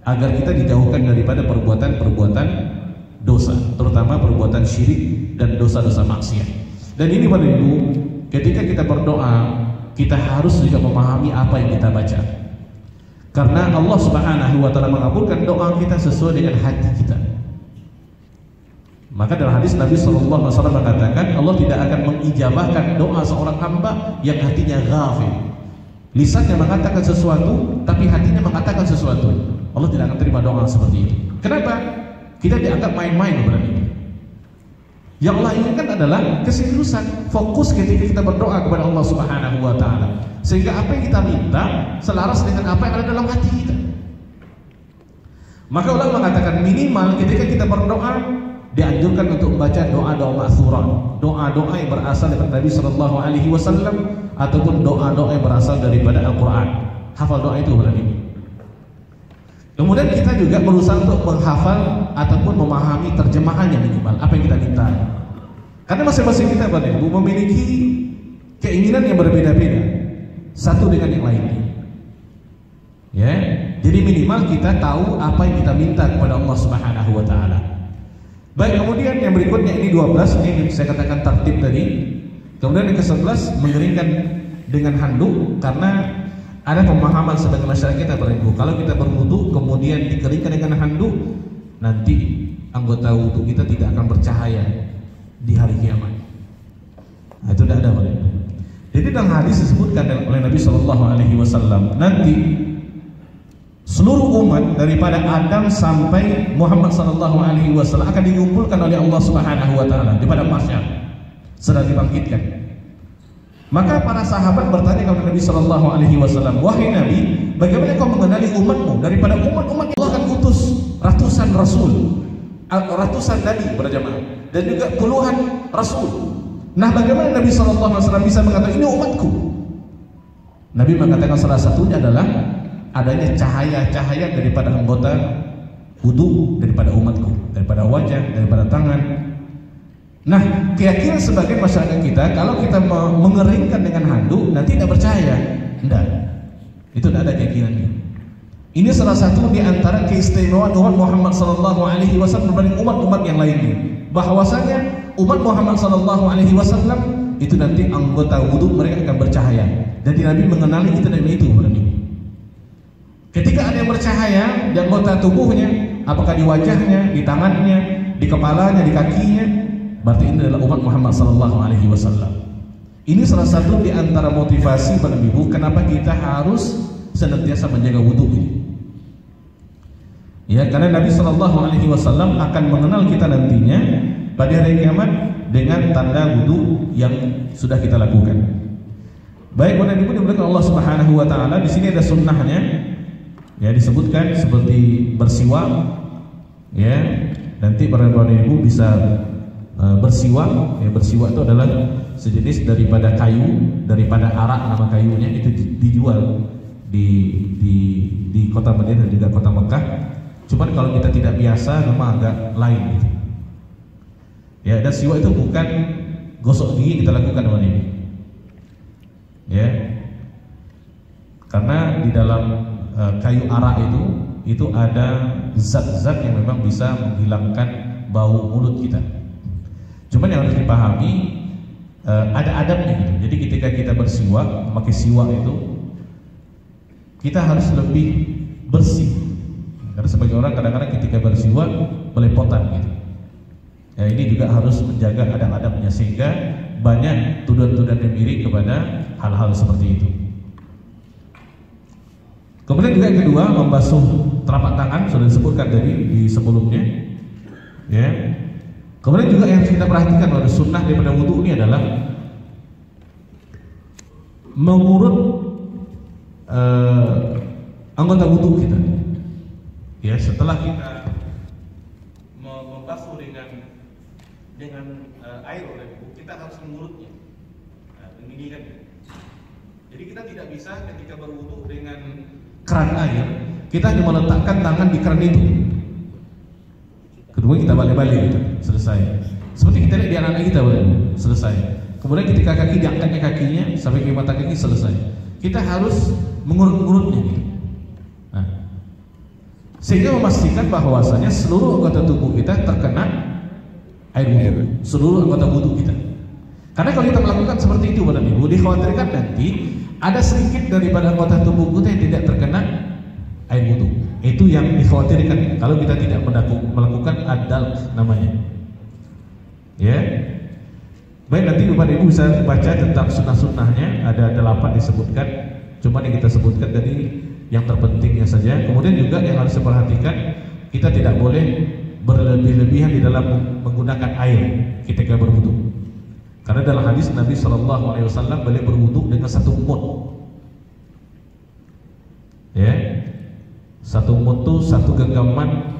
agar kita dijauhkan daripada perbuatan-perbuatan dosa, terutama perbuatan syirik dan dosa-dosa maksiat. Dan ini Bapak Ibu, ketika kita berdoa, kita harus juga memahami apa yang kita baca. Karena Allah Subhanahu wa taala mengabulkan doa kita sesuai dengan hati kita. Maka dalam hadis Nabi SAW mengatakan Allah tidak akan mengijabahkan doa seorang hamba yang hatinya ghafil. Lisannya mengatakan sesuatu tapi hatinya mengatakan sesuatu. Allah tidak akan terima doa seperti itu. Kenapa? Kita dianggap main-main berarti. Yang Allah inginkan adalah keseriusan, fokus ketika kita berdoa kepada Allah Subhanahu wa taala. Sehingga apa yang kita minta selaras dengan apa yang ada dalam hati kita. Maka ulama mengatakan minimal ketika kita berdoa dianjurkan untuk membaca doa-doa ma'tsurah, doa-doa yang berasal dari Nabi sallallahu alaihi wasallam ataupun doa-doa yang berasal daripada Al-Qur'an. Hafal doa itu berarti. Kemudian kita juga berusaha untuk menghafal ataupun memahami terjemahannya minimal apa yang kita minta. Karena masing-masing kita Bapak Ibu memiliki keinginan yang berbeda-beda satu dengan yang lainnya. Ya, jadi minimal kita tahu apa yang kita minta kepada Allah Subhanahu wa taala. Baik, kemudian yang berikutnya ini 12 ini saya katakan tertib tadi. Kemudian yang ke-11 mengeringkan dengan handuk karena ada pemahaman sebagai masyarakat kita Ibu, kalau kita berwudu kemudian dikeringkan dengan handuk, nanti anggota wudu kita tidak akan bercahaya di hari kiamat. Nah, itu tidak ada Ibu. Jadi dalam hadis disebutkan oleh Nabi Shallallahu Alaihi Wasallam, nanti seluruh umat daripada Adam sampai Muhammad Shallallahu Alaihi Wasallam akan dikumpulkan oleh Allah Subhanahu Wa Taala di padang mahsyar, sedang dibangkitkan. Maka para sahabat bertanya kepada Nabi Shallallahu Alaihi Wasallam, wahai Nabi, bagaimana kau mengenali umatmu daripada umat-umat Allah akan utus ratusan rasul, ratusan nabi berjamaah, dan juga puluhan rasul. Nah, bagaimana Nabi Shallallahu Alaihi Wasallam bisa mengatakan ini umatku? Nabi mengatakan salah satunya adalah adanya cahaya-cahaya daripada anggota wudu daripada umatku, daripada wajah, daripada tangan. Nah, keyakinan sebagai masyarakat kita, kalau kita mengeringkan dengan handuk nanti tidak percaya. Tidak, itu tidak ada keyakinannya. Ini salah satu di antara keistimewaan umat Muhammad Sallallahu Alaihi Wasallam dibanding umat-umat yang lainnya. Bahwasanya umat Muhammad Sallallahu Alaihi Wasallam itu nanti anggota wudu mereka akan bercahaya. Dan Nabi mengenali itu dan itu berarti. Ketika ada yang bercahaya di anggota tubuhnya, apakah di wajahnya, di tangannya, di kepalanya, di kakinya, berarti ini adalah umat Muhammad Sallallahu Alaihi Wasallam. Ini salah satu di antara motivasi Bapak Ibu kenapa kita harus senantiasa menjaga wudu ini. Ya, karena Nabi Sallallahu Alaihi Wasallam akan mengenal kita nantinya pada hari kiamat dengan tanda wudu yang sudah kita lakukan. Baik, Bapak Ibu dimuliakan Allah Subhanahu Wa Taala, di sini ada sunnahnya. Ya, disebutkan seperti bersiwak. Ya, nanti para Ibu bisa bersiwak. Ya, bersiwak itu adalah sejenis daripada kayu, daripada arak nama kayunya, itu dijual di kota Madinah dan juga kota Mekah. Cuman kalau kita tidak biasa nama agak lain gitu. Ya, dan siwak itu bukan gosok gigi kita lakukan teman ini. Ya, karena di dalam kayu arak itu ada zat-zat yang memang bisa menghilangkan bau mulut kita. Cuman yang harus dipahami ada adabnya gitu. Jadi ketika kita bersiwak, memakai siwak itu kita harus lebih bersih. Karena sebagai orang kadang-kadang ketika bersiwak belepotan gitu. Ya, ini juga harus menjaga adab-adabnya sehingga banyak tuduhan-tuduhan yang miring kepada hal-hal seperti itu. Kemudian juga yang kedua, membasuh telapak tangan sudah disebutkan di sebelumnya. Ya. Kemudian juga yang kita perhatikan pada sunnah daripada wudu ini adalah mengurut anggota wudu kita. Ya, setelah kita membasuh dengan air oleh wudu, kita harus mengurutnya. Nah, ini kan. Jadi kita tidak bisa ketika berwudu dengan keran air, kita hanya meletakkan tangan di keran itu. Kedua kita balik-balik gitu, selesai. Seperti kita lihat di anak-anak kita selesai. Kemudian ketika kaki diangkatnya kakinya sampai ke mata kaki selesai. Kita harus mengurut-ngurutnya gitu. Nah, sehingga memastikan bahwasanya seluruh anggota tubuh kita terkena air wudu, seluruh anggota wudu kita. Karena kalau kita melakukan seperti itu Bapak Ibu, dikhawatirkan nanti ada sedikit daripada anggota tubuh kita yang tidak terkena air wudu. Itu yang dikhawatirkan kalau kita tidak melakukan adal namanya. Ya. Baik, nanti Bapak Ibu bisa baca tentang sunnah-sunnahnya, ada 8 disebutkan. Cuma yang kita sebutkan tadi yang terpentingnya saja. Kemudian juga yang harus diperhatikan, kita tidak boleh berlebih-lebihan di dalam menggunakan air ketika berwudu. Karena dalam hadis Nabi SAW boleh berwudu dengan 1 mud. Ya, 1 mud itu 1 genggaman.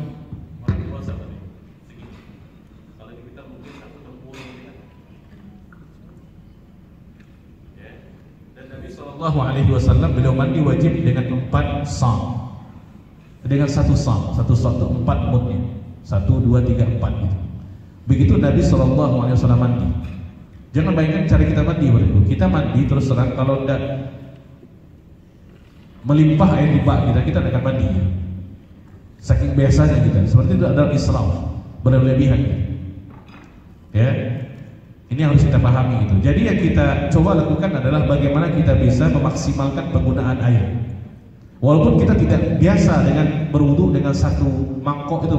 Dan Nabi SAW beliau mandi wajib dengan 4 sa'. Dengan 1 sa', 1 sa' itu 4 mudnya. 1, 2, 3, 4 gitu. Begitu Nabi SAW mandi. Jangan bayangkan cara kita mandi, kita mandi terus terang kalau tidak melimpah air di bak kita tidak akan mandi. Saking biasanya kita, seperti itu adalah israf, berlebihan. Ya, ini harus kita pahami itu. Jadi yang kita coba lakukan adalah bagaimana kita bisa memaksimalkan penggunaan air. Walaupun kita tidak biasa dengan berwudu dengan 1 mangkok itu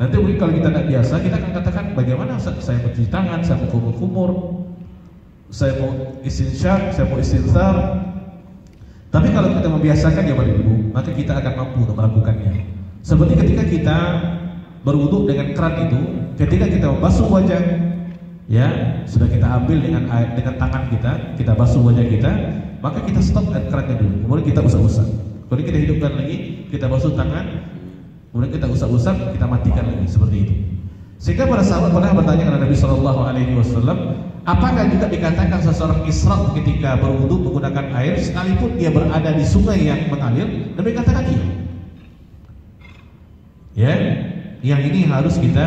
nanti mungkin kalau kita tidak biasa, kita akan katakan bagaimana saya mencuci tangan, saya mau kumur-kumur, saya mau istinsyak, saya mau istinthar. Tapi kalau kita membiasakan ya Bapak Ibu, maka kita akan mampu untuk melakukannya. Seperti ketika kita berwudu dengan keran itu, ketika kita membasuh wajah, ya sudah kita ambil dengan air, dengan tangan kita basuh wajah kita, maka kita stop air kerannya dulu, kemudian kita usap-usap. Kemudian kita hidupkan lagi, kita basuh tangan, kemudian kita usap-usap, kita matikan lagi, seperti itu. Sehingga para sahabat pernah bertanya kepada Nabi SAW, apakah juga dikatakan seseorang israf ketika berwudu menggunakan air sekalipun dia berada di sungai yang mengalir? Nabi katakan iya. Ya, yang ini harus kita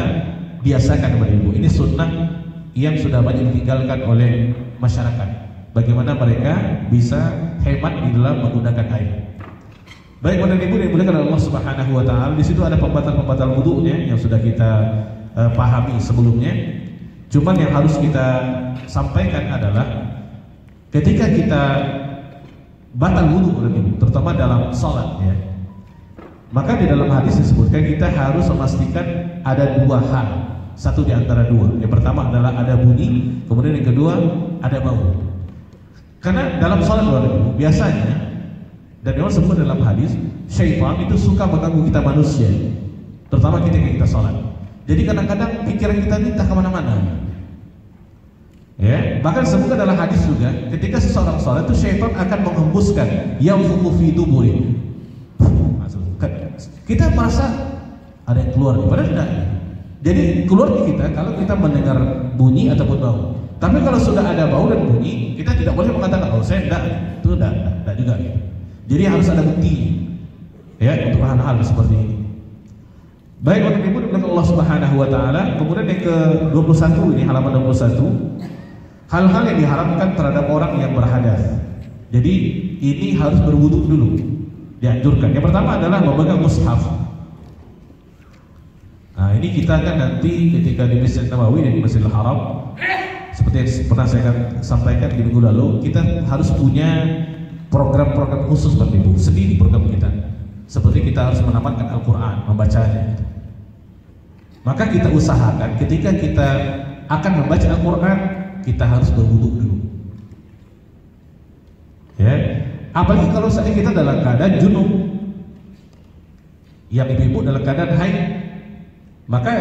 biasakan Bapak Ibu. Ini sunnah yang sudah banyak ditinggalkan oleh masyarakat. Bagaimana mereka bisa hemat di dalam menggunakan air. Baik Bapak Ibu yang dimuliakan oleh Allah Subhanahu wa taala, di situ ada pembatal-pembatal wudunya yang sudah kita pahami sebelumnya. Cuman yang harus kita sampaikan adalah ketika kita batal wudu, terutama dalam salat ya. Maka di dalam hadis disebutkan kita harus memastikan ada 2 hal. Satu di antara 2. Yang pertama adalah ada bunyi, kemudian yang kedua ada bau. Karena dalam salat biasanya, dan memang sebut dalam hadis, syaitan itu suka mengganggu kita manusia, terutama ketika kita sholat. Jadi kadang-kadang pikiran kita ini entah kemana-mana. Ya, bahkan sebutkan dalam hadis juga, ketika seseorang sholat itu syaitan akan menghembuskan yanfukhu fi duburi. Kita merasa ada yang keluar, padahal tidak. Jadi keluar di kita kalau kita mendengar bunyi ataupun bau. Tapi kalau sudah ada bau dan bunyi, kita tidak boleh mengatakan, oh saya tidak, itu tidak juga. Jadi harus ada bukti ya untuk hal-hal seperti ini. Baik Bapak Ibu dimuliakan Allah Subhanahu wa taala. Kemudian yang ke-21 ini halaman 21, hal-hal yang diharamkan terhadap orang yang berhadas. Jadi ini harus berwudu dulu. Dianjurkan. Yang pertama adalah memegang mushaf. Nah, ini kita kan nanti ketika di Masjid Nabawi dan di Masjidil Haram, seperti yang pernah saya sampaikan di minggu lalu, kita harus punya program-program khusus Bapak Ibu, sendiri program kita. Seperti kita harus menamatkan Al-Quran, membacanya. Maka kita usahakan ketika kita akan membaca Al-Quran, kita harus berwudu dulu. Ya, apalagi kalau saat kita dalam keadaan junub, yang ibu-ibu dalam keadaan haid, maka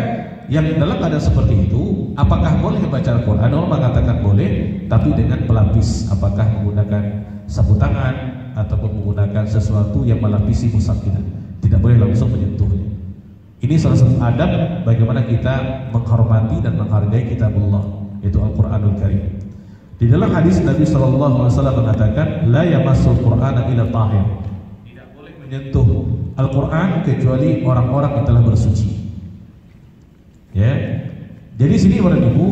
yang dalam keadaan seperti itu, apakah boleh membaca Al-Quran? Orang mengatakan boleh, tapi dengan pelapis. Apakah menggunakan sapu tangan ataupun menggunakan sesuatu yang melapisi mushaf kita? Tidak boleh langsung menyentuhnya. Ini salah satu adab bagaimana kita menghormati dan menghargai kitabullah, yaitu Al-Quranul Karim. Di dalam hadis Nabi SAW mengatakan, la yamassul Qur'ana illa tahir. Tidak boleh menyentuh Al-Quran kecuali orang-orang yang telah bersuci. Ya, jadi sini orang ibu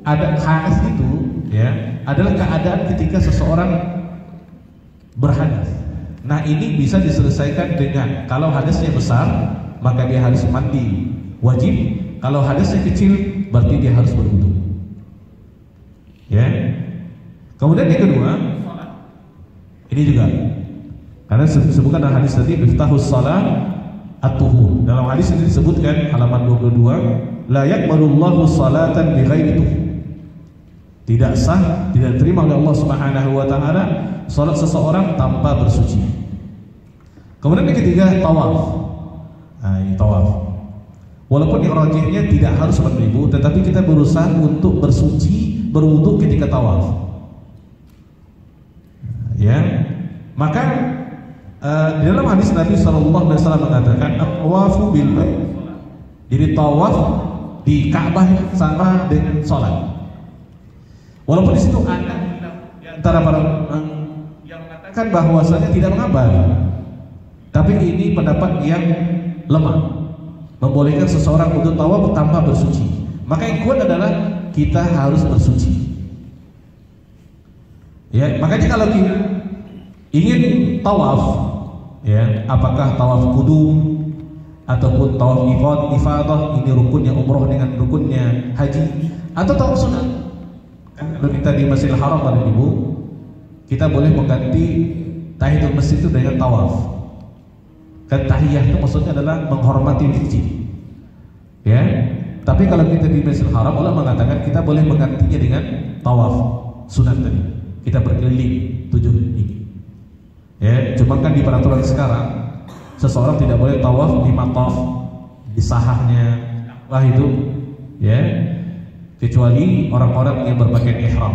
ada hadas itu, ya, adalah keadaan ketika seseorang berhadas. Nah ini bisa diselesaikan dengan, kalau hadasnya besar maka dia harus mandi wajib, kalau hadasnya kecil berarti dia harus berwudu. Ya. Kemudian yang kedua, ini juga karena disebutkan dalam hadis tadi, iftahus shalah at-tuhur. Dalam hadis ini disebutkan halaman 22, la yaqbalullahu salatan bighairi tuhur. Tidak sah, tidak diterima oleh Allah Subhanahu wa taala salat seseorang tanpa bersuci. Kemudian yang ketiga tawaf. Nah, ini tawaf. Walaupun yang rajihnya tidak harus 4.000, tetapi kita berusaha untuk bersuci, berwudu ketika tawaf. Ya, maka di dalam hadis Nabi SAW mengatakan tawafu bil bait. Jadi tawaf di Ka'bah sama dengan sholat. Walaupun di situ ada di antara para yang mengatakan bahwasanya tidak mengabal, tapi ini pendapat yang lemah, membolehkan seseorang untuk tawaf tanpa bersuci. Maka yang kuat adalah kita harus bersuci. Ya, makanya kalau kita ingin tawaf, ya, apakah tawaf kudum ataupun tawaf ifadah, ini rukunnya umroh dengan rukunnya haji, atau tawaf sunat. Kalau kita di Masjidil Haram pada Ibu, kita boleh mengganti tahiyatul masjid itu dengan tawaf. Kan tahiyah itu maksudnya adalah menghormati masjid. Ya. Tapi kalau kita di Masjidil Haram, Allah mengatakan kita boleh menggantinya dengan tawaf sunat tadi. Kita berkeliling 7 kali. Ya, cuma kan di peraturan sekarang seseorang tidak boleh tawaf di mataf, di sahahnya, wah itu, ya, kecuali orang-orang yang berpakaian ihram.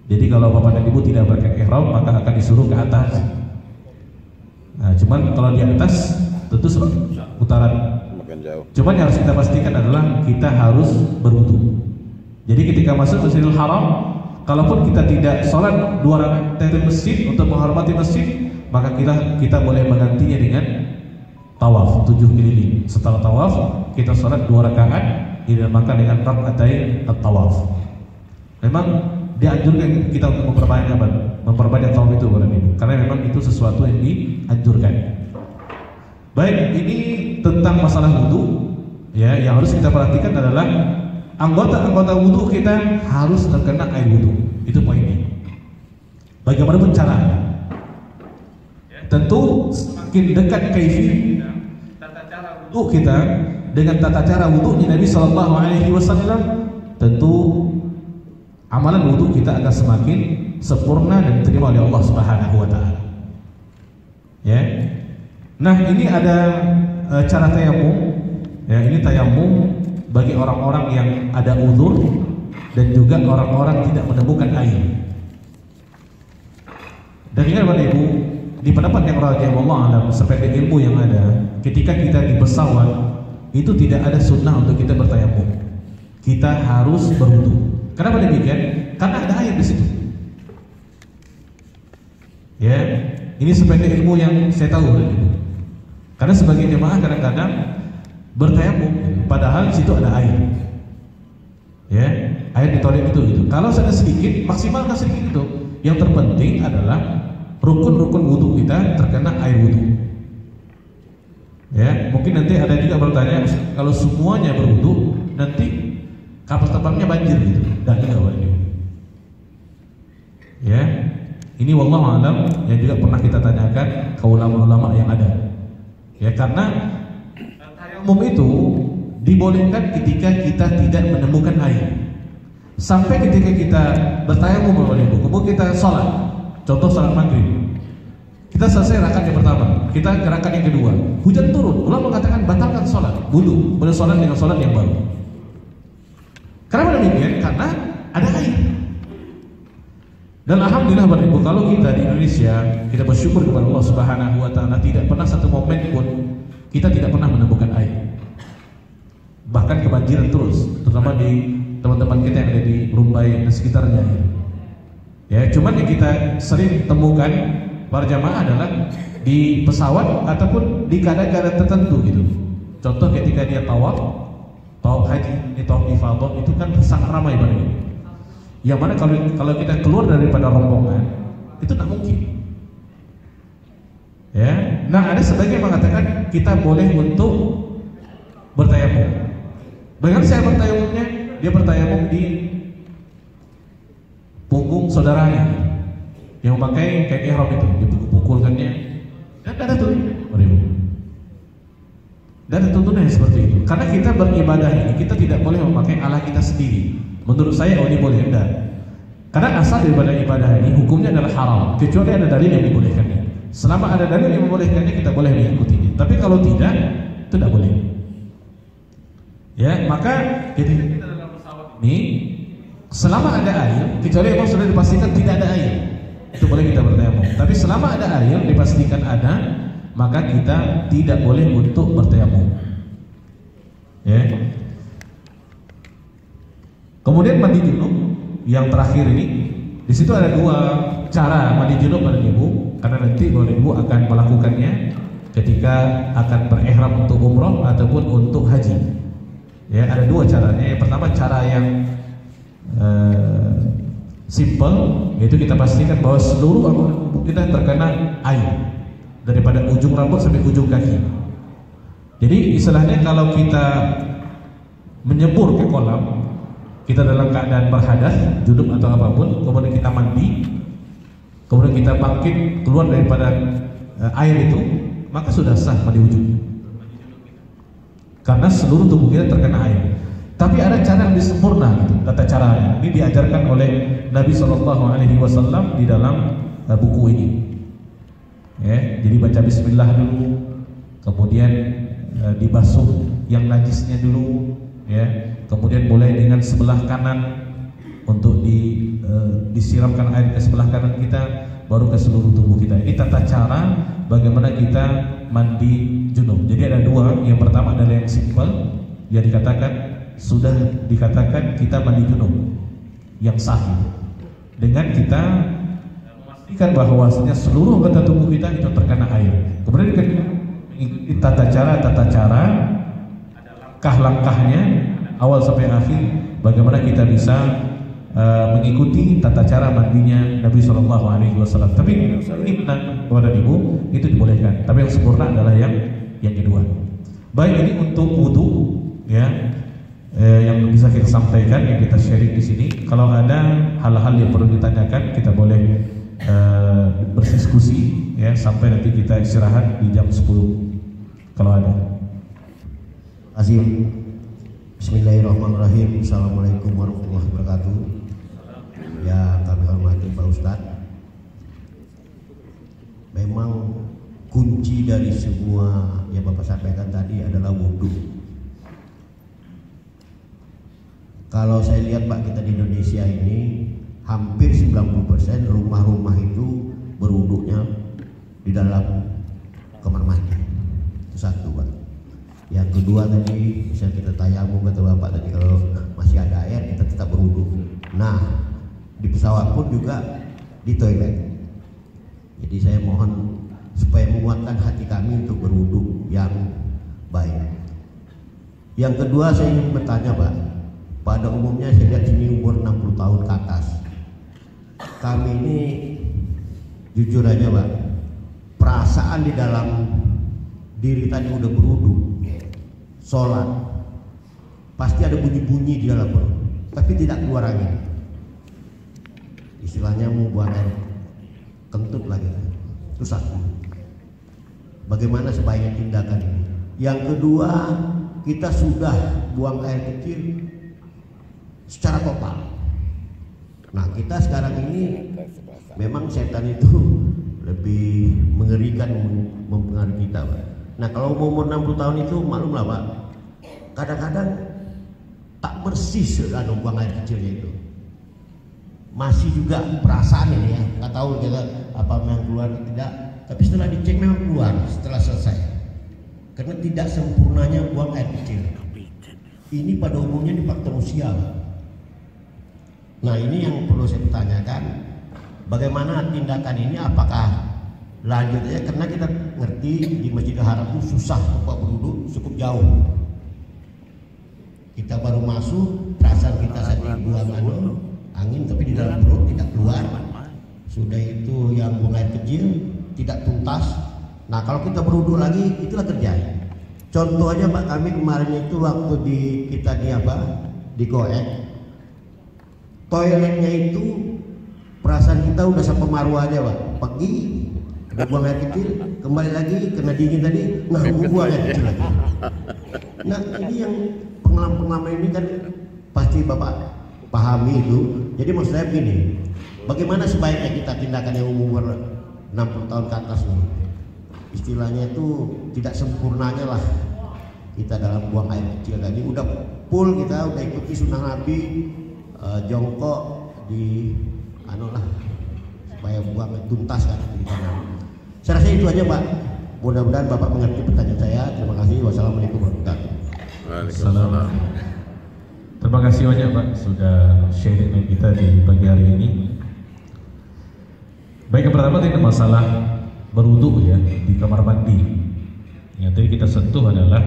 Jadi kalau bapak dan ibu tidak berpakaian ihram, maka akan disuruh ke atas. Nah, cuman kalau di atas tentu putaran. Cuman yang harus kita pastikan adalah kita harus berwudu. Jadi ketika masuk Masjidil Haram, kalaupun kita tidak sholat 2 rakaat di masjid untuk menghormati masjid, maka kita boleh menggantinya dengan tawaf 7 keliling. Setelah tawaf kita sholat 2 rakaat, dinamakan dengan rakaatain at-tawaf. Memang dianjurkan kita untuk memperbanyak tawaf itu, karena memang itu sesuatu yang dianjurkan. Baik, ini tentang masalah wudu. Ya, yang harus kita perhatikan adalah anggota-anggota wudu kita harus terkena air wudu. Itu poinnya. Bagaimanapun caranya. Tentu semakin dekat kaifiyah tata cara wudu kita dengan tata cara wudunya Nabi SAW, tentu amalan wudu kita akan semakin sempurna dan diterima oleh Allah Subhanahu wa taala. Ya. Nah, ini ada cara tayamum. Ya, ini tayamum bagi orang-orang yang ada uzur dan juga orang-orang tidak menemukan air. Dan ingat Bapak Ibu, di pendapat yang rajih wallahu alam, sependek ilmu yang ada, ketika kita di pesawat itu tidak ada sunnah untuk kita bertayamum. Kita harus berwudu. Kenapa demikian? Karena ada air di situ. Ya, ini sependek ilmu yang saya tahu. Karena sebagian jemaah kadang-kadang bertayamum, padahal di situ ada air. Ya, air di toilet itu gitu. Kalau sudah sedikit, maksimalkan sedikit itu. Yang terpenting adalah rukun-rukun wudu kita terkena air wudu. Ya, mungkin nanti ada juga bertanya, kalau semuanya berwudu, nanti kapal terbangnya banjir gitu. Dan enggak wajib. Ya, ini wallahu alam yang juga pernah kita tanyakan ke ulama-ulama yang ada. Ya, karena tayamum itu dibolehkan ketika kita tidak menemukan air. Sampai ketika kita bertayamum kemudian kita sholat, contoh sholat maghrib, kita selesai rakaat yang pertama, kita ke rakaat yang kedua, hujan turun, ulama mengatakan batalkan sholat, wudu, boleh sholat dengan sholat yang baru. Kenapa demikian? Karena ada air. Dan alhamdulillah Bapak Ibu, kalau kita di Indonesia, kita bersyukur kepada Allah Subhanahu wa taala, tidak pernah satu momen pun kita tidak pernah menemukan air. Bahkan kebanjiran terus, terutama di teman-teman kita yang ada di Mumbai dan sekitarnya. Ya, cuman yang kita sering temukan para jamaah adalah di pesawat ataupun di keadaan-keadaan tertentu gitu. Contoh ketika dia tawaf haji, ini tawaf ifadah, itu kan sangat ramai banget. Yang mana kalau kita keluar daripada rombongan itu tak mungkin. Ya, nah ada sebagian mengatakan kita boleh untuk bertayamum. Bagaimana saya bertayamumnya? Dia bertayamum di punggung saudaranya yang memakai kain ihram itu, dipukul-pukulkannya. Dan ada tuh, dan ada tuntunan seperti itu. Karena kita beribadah ini, kita tidak boleh memakai alat kita sendiri. Menurut saya, ini boleh enggak? Karena asal daripada ibadah ini hukumnya adalah haram, kecuali ada dalil yang dibolehkannya. Selama ada dalil yang membolehkannya, kita boleh mengikutinya. Tapi kalau tidak, itu tidak boleh. Ya, maka ketika kita dalam pesawat ini, selama ada air, kecuali memang sudah dipastikan tidak ada air, itu boleh kita bertayamum. Tapi selama ada air, dipastikan ada, maka kita tidak boleh untuk bertayamum. Ya. Kemudian mandi junub yang terakhir ini, di situ ada dua cara mandi junub pada ibu, karena nanti Bapak Ibu akan melakukannya ketika akan berihram untuk umroh ataupun untuk haji. Ya, ada dua caranya. Yang pertama cara yang simple, yaitu kita pastikan bahwa seluruh anggota tubuh kita terkena air daripada ujung rambut sampai ujung kaki. Jadi istilahnya kalau kita menyebur ke kolam, kita dalam keadaan berhadas, junub atau apapun, kemudian kita mandi, kemudian kita bangkit keluar daripada air itu, maka sudah sah mandi wujud. Karena seluruh tubuh kita terkena air. Tapi ada cara yang lebih sempurna, gitu, kata caranya. Ini diajarkan oleh Nabi SAW di dalam buku ini. Ya, jadi baca Bismillah dulu, kemudian dibasuh yang najisnya dulu, ya. Kemudian boleh dengan sebelah kanan untuk disiramkan air ke sebelah kanan kita, baru ke seluruh tubuh kita. Ini tata cara bagaimana kita mandi junub. Jadi ada dua. Yang pertama adalah yang simple, yang sudah dikatakan kita mandi junub yang sahih, dengan kita memastikan bahwasanya seluruh anggota tubuh kita itu terkena air. Kemudian mengikuti tata cara, ada langkah-langkahnya awal sampai akhir, bagaimana kita bisa mengikuti tata cara mandinya Nabi SAW. Tapi ini benar kepada ibu itu dibolehkan. Tapi yang sempurna adalah yang kedua. Baik, ini untuk wudu, ya, yang bisa kita sampaikan, yang kita sharing di sini. Kalau ada hal-hal yang perlu ditanyakan, kita boleh berdiskusi, ya, sampai nanti kita istirahat di jam 10 kalau ada. Azim. Bismillahirrahmanirrahim. Assalamualaikum warahmatullahi wabarakatuh. Ya, kami hormati Pak Ustadz. Memang kunci dari semua yang Bapak sampaikan tadi adalah wudhu. Kalau saya lihat Pak, kita di Indonesia ini hampir 90% rumah-rumah itu berwudhunya di dalam kamar mandi. Itu satu Pak. Yang kedua tadi bisa kita tayamum, kata Bapak tadi, kalau masih ada air kita tetap berwudhu. Nah, di pesawat pun juga di toilet. Jadi saya mohon supaya menguatkan hati kami untuk berwudhu yang baik. Yang kedua saya ingin bertanya Pak, pada umumnya saya lihat sini umur 60 tahun ke atas. Kami ini jujur aja Pak, perasaan di dalam diri tadi udah berwudhu, sholat, pasti ada bunyi-bunyi di dalam perut, tapi tidak keluar angin. Istilahnya mau buang air kentut lagi. Itu satu. Bagaimana sebaiknya tindakan ini? Yang kedua, kita sudah buang air kecil secara total. Nah, kita sekarang ini memang setan itu lebih mengerikan, mempengaruhi kita Pak. Nah, kalau umur 60 tahun itu maklumlah Pak, kadang-kadang tak bersih sedang buang air kecilnya itu. Masih juga perasaan ini ya, nggak tahu kita apa yang keluar tidak, tapi setelah dicek memang keluar setelah selesai. Karena tidak sempurnanya buang air kecil. Ini pada umumnya di faktor usia. Nah, ini yang perlu saya tanyakan, bagaimana tindakan ini, apakah lanjutnya, karena kita ngerti di Masjidil Haram itu susah tempat berwudhu, cukup jauh. Kita baru masuk, perasaan kita saat buang angin tapi di dalam perut tidak keluar. Sudah itu yang buang air kecil tidak tuntas. Nah, kalau kita berwudhu lagi, itulah terjadi. Contoh aja Pak, kami kemarin itu waktu kita di Koek, toiletnya itu perasaan kita udah sampai maru aja Pak. Pergi buang air kecil, kembali lagi kena dingin tadi, nah buang air kecil lagi. Nah, ini yang pengalaman ini kan pasti Bapak pahami itu. Jadi maksud saya begini, bagaimana sebaiknya kita tindakan yang umur 60 tahun ke atas nih, istilahnya itu tidak sempurnanya lah kita dalam buang air kecil tadi. Udah full, kita udah ikuti sunnah Nabi, jongkok di lah supaya buang tuntas kan di tanah. Saya rasa itu aja Pak. Mudah-mudahan Bapak mengerti pertanyaan saya. Terima kasih. Wassalamualaikum warahmatullahi wabarakatuh. Waalaikumsalam. Terima kasih banyak Pak sudah sharing dengan kita di pagi hari ini. Baik, yang pertama tadi masalah berwudu ya di kamar mandi. Yang tadi kita sentuh adalah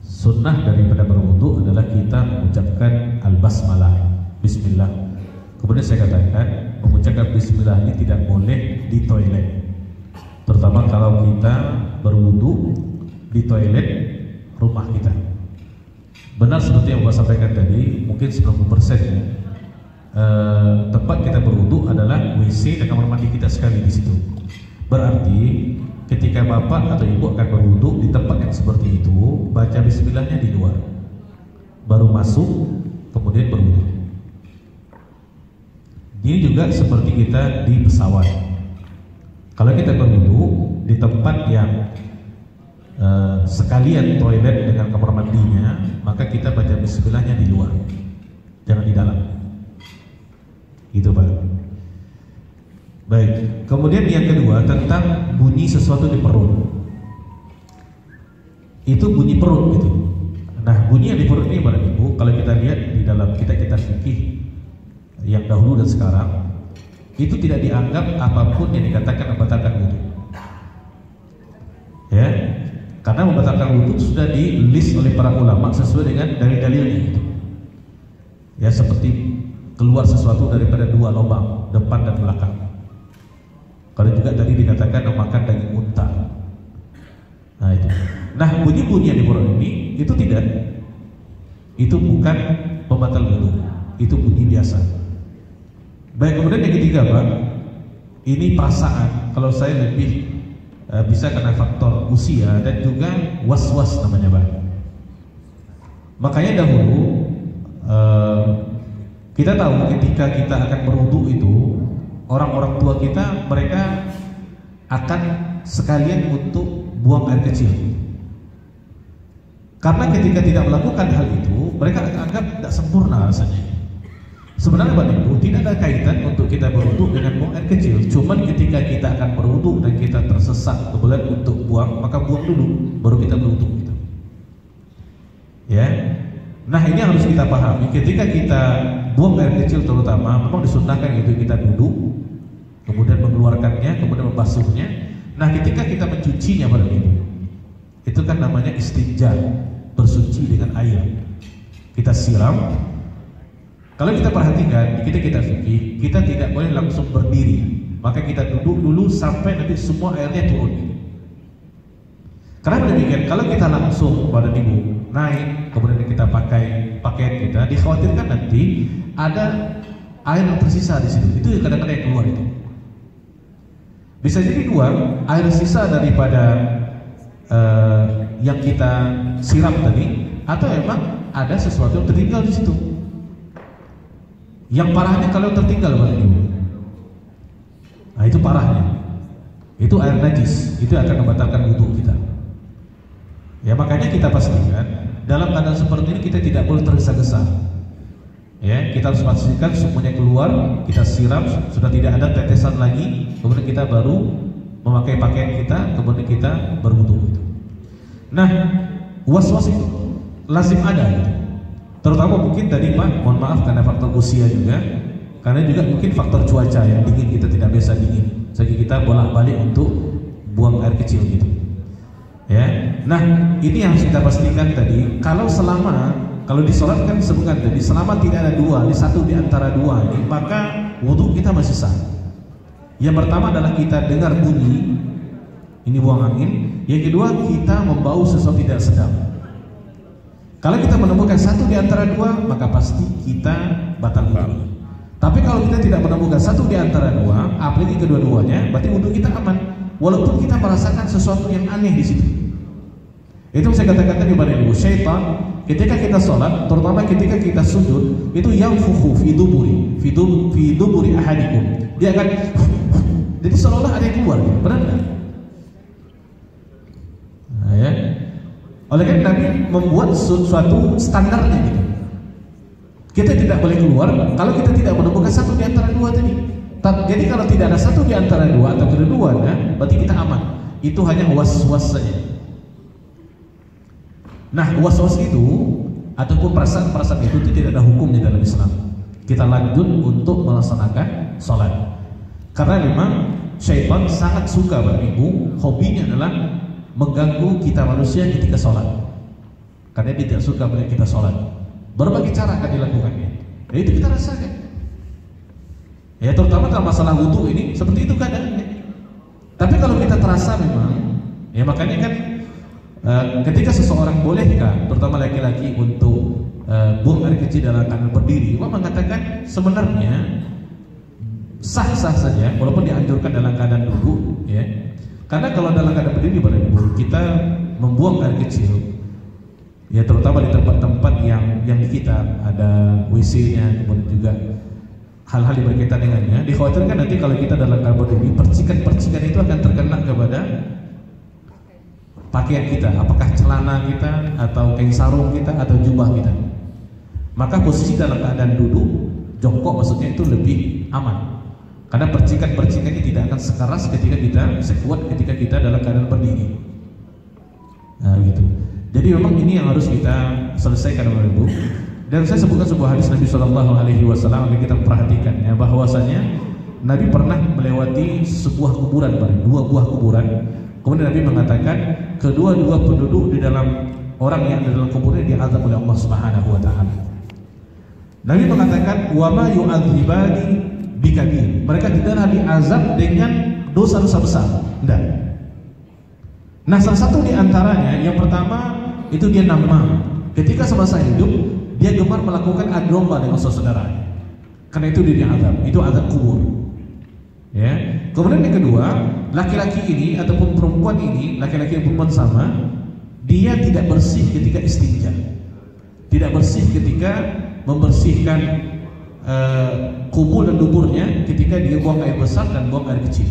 sunnah daripada berwudu adalah kita mengucapkan al-basmalah, bismillah. Kemudian saya katakan mengucapkan bismillah ini tidak boleh di toilet, terutama kalau kita berwudu di toilet rumah kita. Benar seperti yang Bapak sampaikan tadi, mungkin 90% ya, tempat kita berwudu adalah WC dan kamar mandi kita sekali di situ. Berarti ketika Bapak atau Ibu akan berwudu di tempat yang seperti itu, baca bismillahnya di luar, baru masuk kemudian berwudu. Ini juga seperti kita di pesawat. Kalau kita berwudu di tempat yang sekalian toilet dengan kamar mandinya, maka kita baca bismillahnya di luar, jangan di dalam. Itu Pak. Baik, kemudian yang kedua tentang bunyi sesuatu di perut. Itu bunyi perut gitu. Nah, bunyi yang di perut ini Bapak Ibu, kalau kita lihat di dalam kitab fikih yang dahulu dan sekarang, itu tidak dianggap apapun yang dikatakan membatalkan wudu. Ya, karena membatalkan wudu sudah di list oleh para ulama sesuai dengan dalil-dalilnya gitu. Ya, seperti keluar sesuatu daripada dua lubang, depan dan belakang. Kalau juga tadi dikatakan memakan daging unta. Nah itu. Nah, bunyi-bunyi yang di perut ini itu tidak. Itu bukan pembatal wudu. Itu bunyi biasa. Baik, kemudian yang ketiga Pak, ini perasaan. Kalau saya lebih bisa karena faktor usia dan juga was-was namanya Pak. Makanya dahulu kita tahu ketika kita akan berwudu itu, orang-orang tua kita mereka akan sekalian untuk buang air kecil. Karena ketika tidak melakukan hal itu, mereka akan anggap tidak sempurna rasanya. Sebenarnya Bapak Ibu, tidak ada kaitan untuk kita berwudu dengan buang air kecil. Cuman ketika kita akan berwudu dan kita tersesat kemudian untuk buang, maka buang dulu, baru kita berwudu gitu. Ya. Nah, ini harus kita pahami. Ketika kita buang air kecil terutama, memang disunnahkan itu kita duduk, kemudian mengeluarkannya, kemudian membasuhnya. Nah, ketika kita mencucinya Bapak Ibu, itu kan namanya istinja, bersuci dengan air. Kita siram. Kalau kita perhatikan, kita fikih, kita tidak boleh langsung berdiri, maka kita duduk dulu sampai nanti semua airnya turun. Karena demikian, kalau kita langsung pada Ibu naik, kemudian kita pakai pakaian kita, dikhawatirkan nanti ada air yang tersisa di situ. Itu kadang-kadang yang keluar itu. Bisa jadi keluar air sisa daripada yang kita siram tadi, atau memang ada sesuatu yang tertinggal di situ. Yang parahnya kalau tertinggal Bapak Ibu, nah itu parahnya. Itu air najis, itu akan membatalkan wudu kita. Ya, makanya kita pastikan dalam keadaan seperti ini kita tidak boleh tergesa-gesa. Ya, kita harus pastikan semuanya keluar, kita siram, sudah tidak ada tetesan lagi, kemudian kita baru memakai pakaian kita, kemudian kita berwudu. Nah, was-was itu lazim ada gitu. Terutama mungkin tadi Pak, mohon maaf karena faktor usia juga, karena juga mungkin faktor cuaca yang dingin, kita tidak biasa dingin, sehingga kita bolak-balik untuk buang air kecil gitu. Ya, nah ini yang harus kita pastikan tadi. Kalau disolatkan sebutkan tadi, selama tidak ada dua, di satu di antara dua ini, maka wudu kita masih sah. Yang pertama adalah kita dengar bunyi, ini buang angin. Yang kedua, kita membau sesuatu tidak sedap. Kalau kita menemukan satu di antara dua, maka pasti kita batal wudu. Tapi kalau kita tidak menemukan satu di antara dua, apalagi kedua-duanya, berarti wudu kita aman. Walaupun kita merasakan sesuatu yang aneh di situ. Itu saya katakan tadi pada Ibu, syaitan ketika kita sholat, terutama ketika kita sujud, itu yang fuhu fi duburi ahadikum. Dia akan Jadi seolah-olah ada yang keluar, benar nggak? Nah, ya. Oleh karena Nabi membuat suatu standarnya gitu. Kita tidak boleh keluar kalau kita tidak menemukan satu di antara dua tadi. Jadi kalau tidak ada satu di antara dua atau kedua-duanya, berarti kita aman. Itu hanya was-was saja. Nah, was-was itu ataupun perasaan-perasaan itu tidak ada hukumnya dalam Islam. Kita lanjut untuk melaksanakan sholat. Karena memang syaitan sangat suka Bapak Ibu, hobinya adalah mengganggu kita manusia ketika sholat. Karena dia tidak suka melihat kita sholat. Berbagai cara akan dilakukannya. Ya, itu kita rasakan. Ya, terutama dalam masalah wudu ini seperti itu keadaannya. Tapi kalau kita terasa memang, ya makanya kan ketika seseorang bolehkah, terutama laki-laki untuk buang air kecil dalam keadaan berdiri, Allah mengatakan sebenarnya sah-sah saja, walaupun dianjurkan dalam keadaan duduk, ya. Karena kalau dalam keadaan berdiri, kita membuang air kecil, ya terutama di tempat-tempat yang di kita ada WC-nya, kemudian juga hal-hal yang berkaitan dengannya, dikhawatirkan nanti kalau kita dalam keadaan berdiri, percikan-percikan itu akan terkena kepada pakaian kita, apakah celana kita, atau kain sarung kita, atau jubah kita. Maka posisi dalam keadaan duduk, jongkok maksudnya itu lebih aman. Karena percikan-percikannya tidak akan sekeras ketika kita, sekuat ketika kita dalam keadaan berdiri. Nah, gitu. Jadi memang ini yang harus kita selesaikan, Bapak Ibu. Dan saya sebutkan sebuah hadis Nabi SAW yang kita perhatikan, ya, bahwasanya Nabi pernah melewati sebuah kuburan, dua buah kuburan. Kemudian Nabi mengatakan kedua-dua penduduk di dalam orang yang ada dalam kuburnya diazab oleh Allah Subhanahu wa taala. Nabi mengatakan wa ma yu'adzibani bikabir. Mereka tidaklah diazab dengan dosa-dosa besar. Tidak. Nah, salah satu di antaranya yang pertama itu dia namam. Ketika semasa hidup dia gemar melakukan adu domba dengan saudara. Karena itu dia diazab. Itu azab kubur. Ya. Kemudian yang kedua, laki-laki ini ataupun perempuan ini, laki-laki dan perempuan sama, dia tidak bersih ketika istinja, tidak bersih ketika membersihkan kubur dan duburnya ketika dia buang air besar dan buang air kecil,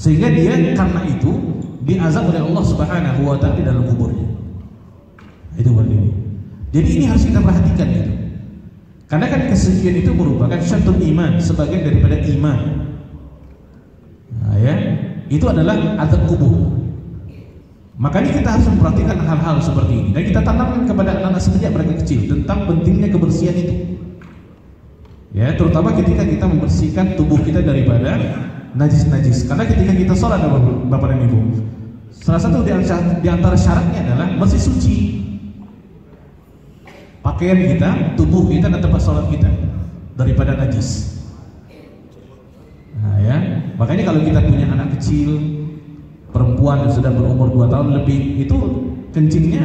sehingga dia karena itu diazab oleh Allah Subhanahu wa taala di dalam kuburnya. Itu berarti. Jadi ini harus kita perhatikan gitu. Karena kan kesucian itu merupakan syatul iman, sebagian daripada iman. Nah, ya, itu adalah azab kubur. Makanya kita harus memperhatikan hal-hal seperti ini. Dan kita tanamkan kepada anak-anak sejak mereka kecil tentang pentingnya kebersihan itu. Ya, terutama ketika kita membersihkan tubuh kita daripada najis-najis. Karena ketika kita sholat, Bapak dan Ibu, salah satu di antara syaratnya adalah bersih suci. Pakaian kita, tubuh kita, dan tempat sholat kita daripada najis. Nah, ya, makanya kalau kita punya anak kecil, perempuan yang sudah berumur 2 tahun lebih, itu kencingnya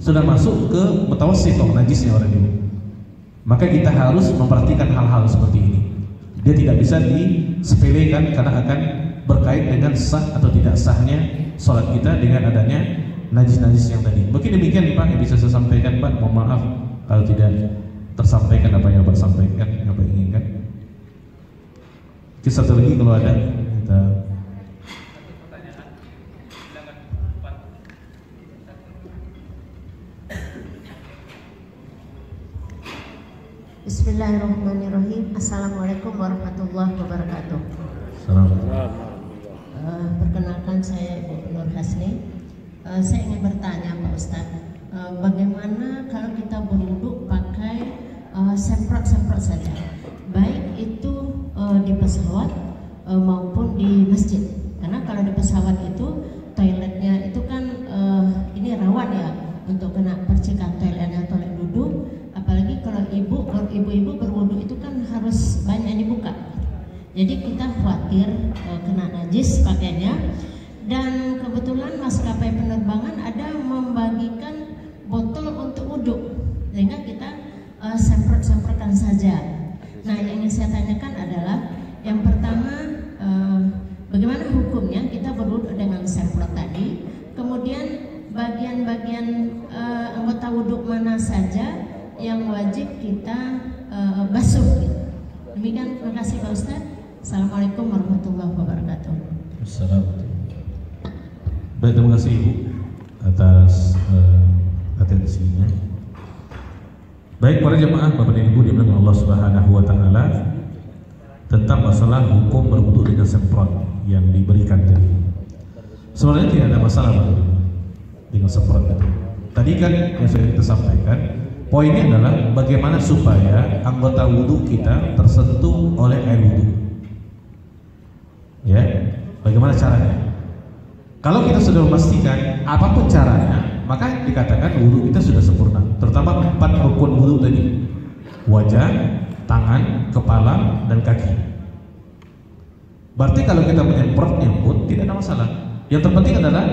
sudah masuk ke mutawassit, najisnya orang ini. Maka kita harus memperhatikan hal-hal seperti ini. Dia tidak bisa disepelekan karena akan berkait dengan sah atau tidak sahnya sholat kita dengan adanya najis-najis yang tadi. Mungkin demikian Pak yang bisa saya sampaikan, Pak. Mohon maaf kalau tidak tersampaikan apa yang Bapak sampaikan, yang Bapak inginkan. Kisah lagi kalau ada kita. Bismillahirrahmanirrahim. Assalamualaikum warahmatullahi wabarakatuh. Perkenalkan saya Ibu Nur Hasni. Saya ingin bertanya Pak Ustadz, bagaimana kalau kita berwudu pakai semprot-semprot saja, baik itu di pesawat maupun di masjid? Karena kalau di pesawat itu toiletnya itu kan ini rawan ya untuk kena percikan toiletnya, toilet duduk. Apalagi kalau ibu-ibu berwudu itu kan harus banyak yang dibuka. Jadi kita khawatir kena najis pakainya. Dan kebetulan maskapai penerbangan ada membagikan botol untuk wudu, sehingga kita semprot-semprotkan saja. Nah, yang ingin saya tanyakan adalah yang pertama, bagaimana hukumnya kita berwudu dengan semprot tadi? Kemudian bagian-bagian anggota wudu mana saja yang wajib kita basuh? Demikian, terima kasih Pak Ustadz. Assalamualaikum warahmatullahi wabarakatuh. Assalamualaikum. Baik, terima kasih Ibu atas atensinya. Baik para jemaah, Bapak dan Ibu dimuliakan Allah Subhanahu wa taala, tentang masalah hukum berwudu dengan semprot yang diberikan tadi. Sebenarnya tidak ada masalah dengan semprot itu. Tadi kan yang sudah kita sampaikan, poinnya adalah bagaimana supaya anggota wudu kita tersentuh oleh air wudu. Ya, bagaimana caranya? Kalau kita sudah memastikan apapun caranya, maka dikatakan wudu kita sudah sempurna. Terutama 4 rukun wudu tadi: wajah, tangan, kepala, dan kaki. Berarti kalau kita menyemprotnya pun tidak ada masalah. Yang terpenting adalah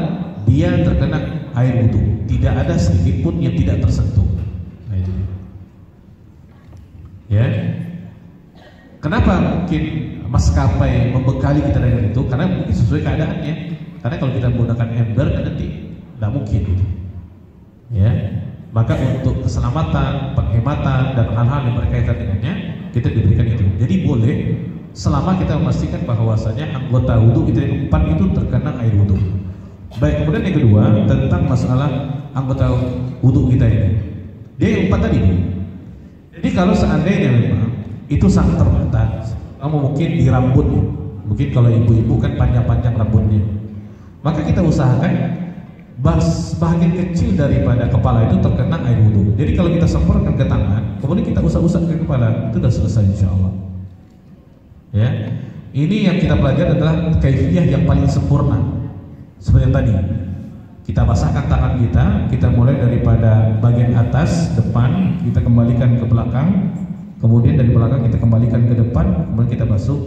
dia terkena air wudu, tidak ada sedikit pun yang tidak tersentuh. Ya, kenapa mungkin maskapai membekali kita dengan itu? Karena mungkin sesuai keadaannya. Karena kalau kita menggunakan ember kan nanti tidak mungkin gitu. Ya, maka untuk keselamatan, penghematan dan hal-hal yang berkaitan dengannya kita diberikan itu. Jadi boleh selama kita memastikan bahwasanya anggota wudu kita yang 4 itu terkena air wudu. Baik, kemudian yang kedua tentang masalah anggota wudu kita ini. Dia yang 4 tadi. Jadi kalau seandainya memang itu sangat terbatas, kamu mungkin di rambutnya, mungkin kalau ibu-ibu kan panjang-panjang rambutnya, maka kita usahakan bagian kecil daripada kepala itu terkena air wudu. Jadi kalau kita semprotkan ke tangan, kemudian kita usap-usap ke kepala, itu sudah selesai insya Allah. Ya, ini yang kita pelajari adalah kaifiyah yang paling sempurna. Seperti yang tadi, kita basahkan tangan kita mulai daripada bagian atas depan, kita kembalikan ke belakang, kemudian dari belakang kita kembalikan ke depan, kemudian kita basuh,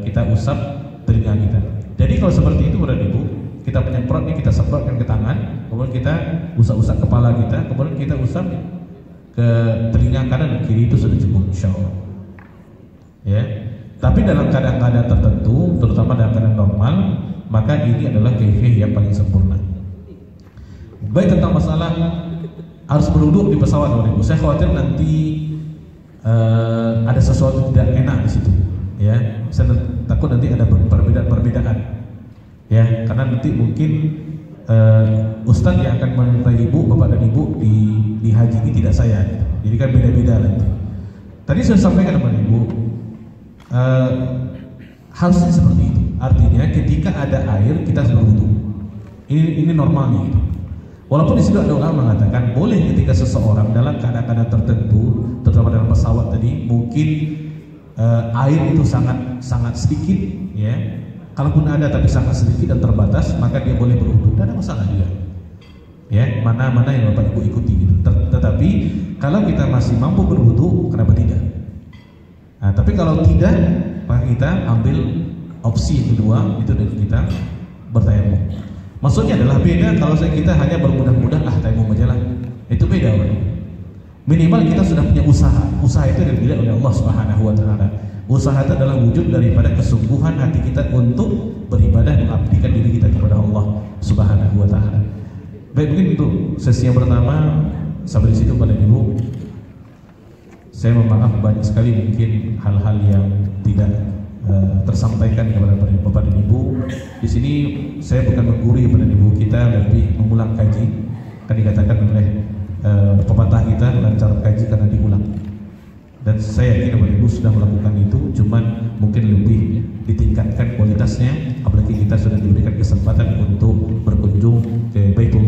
kita usap telinga kita. Jadi kalau seperti itu Bapak Ibu, kita penyemprotnya kita semprotkan ke tangan, kemudian kita usap-usap kepala kita, kemudian kita usap ke telinga kanan dan kiri, itu sudah cukup insya Allah. Ya, tapi dalam keadaan-keadaan tertentu, terutama dalam keadaan normal, maka ini adalah kaifiyah yang paling sempurna. Baik, tentang masalah harus berwudu di pesawat Bapak Ibu, saya khawatir nanti ada sesuatu tidak enak di situ. Ya, saya takut nanti ada perbedaan. Ya, karena nanti mungkin ustadz yang akan meminta ibu, bapak dan ibu di haji ini tidak saya. Jadi kan beda-beda nanti. Tadi saya sampaikan kepada ibu, harusnya seperti itu. Artinya ketika ada air kita harus berwudu. Ini normalnya gitu. Walaupun di situ ada ulama mengatakan boleh ketika seseorang dalam keadaan-keadaan tertentu, terutama dalam pesawat tadi, mungkin air itu sangat sedikit, ya. Kalaupun ada tapi sangat sedikit dan terbatas, maka dia boleh berwudu, tidak ada masalah juga. Ya, mana yang Bapak Ibu ikuti gitu. Tetapi kalau kita masih mampu berwudu, kenapa tidak? Nah, tapi kalau tidak, maka kita ambil opsi yang kedua, itu dengan kita bertayamum. Maksudnya adalah beda kalau kita hanya bermudah-mudah tayamum aja lah. Itu beda, Pak. Minimal kita sudah punya usaha. Usaha itu diberikan oleh Allah Subhanahu wa taala. Usaha itu adalah wujud daripada kesungguhan hati kita untuk beribadah, mengabdikan diri kita kepada Allah Subhanahu wa taala. Baik, mungkin untuk sesi yang pertama sampai di situ pada Ibu. Saya mohon maaf banyak sekali mungkin hal-hal yang tidak tersampaikan kepada Bapak dan Ibu. Di sini saya bukan menggurui kepada Ibu, kita lebih mengulang kaji. Kan dikatakan oleh pepatah kita, lancar kaji karena diulang. Dan saya yakin Bapak Ibu sudah melakukan itu, cuman mungkin lebih ditingkatkan kualitasnya. Apalagi kita sudah diberikan kesempatan untuk berkunjung ke Baitul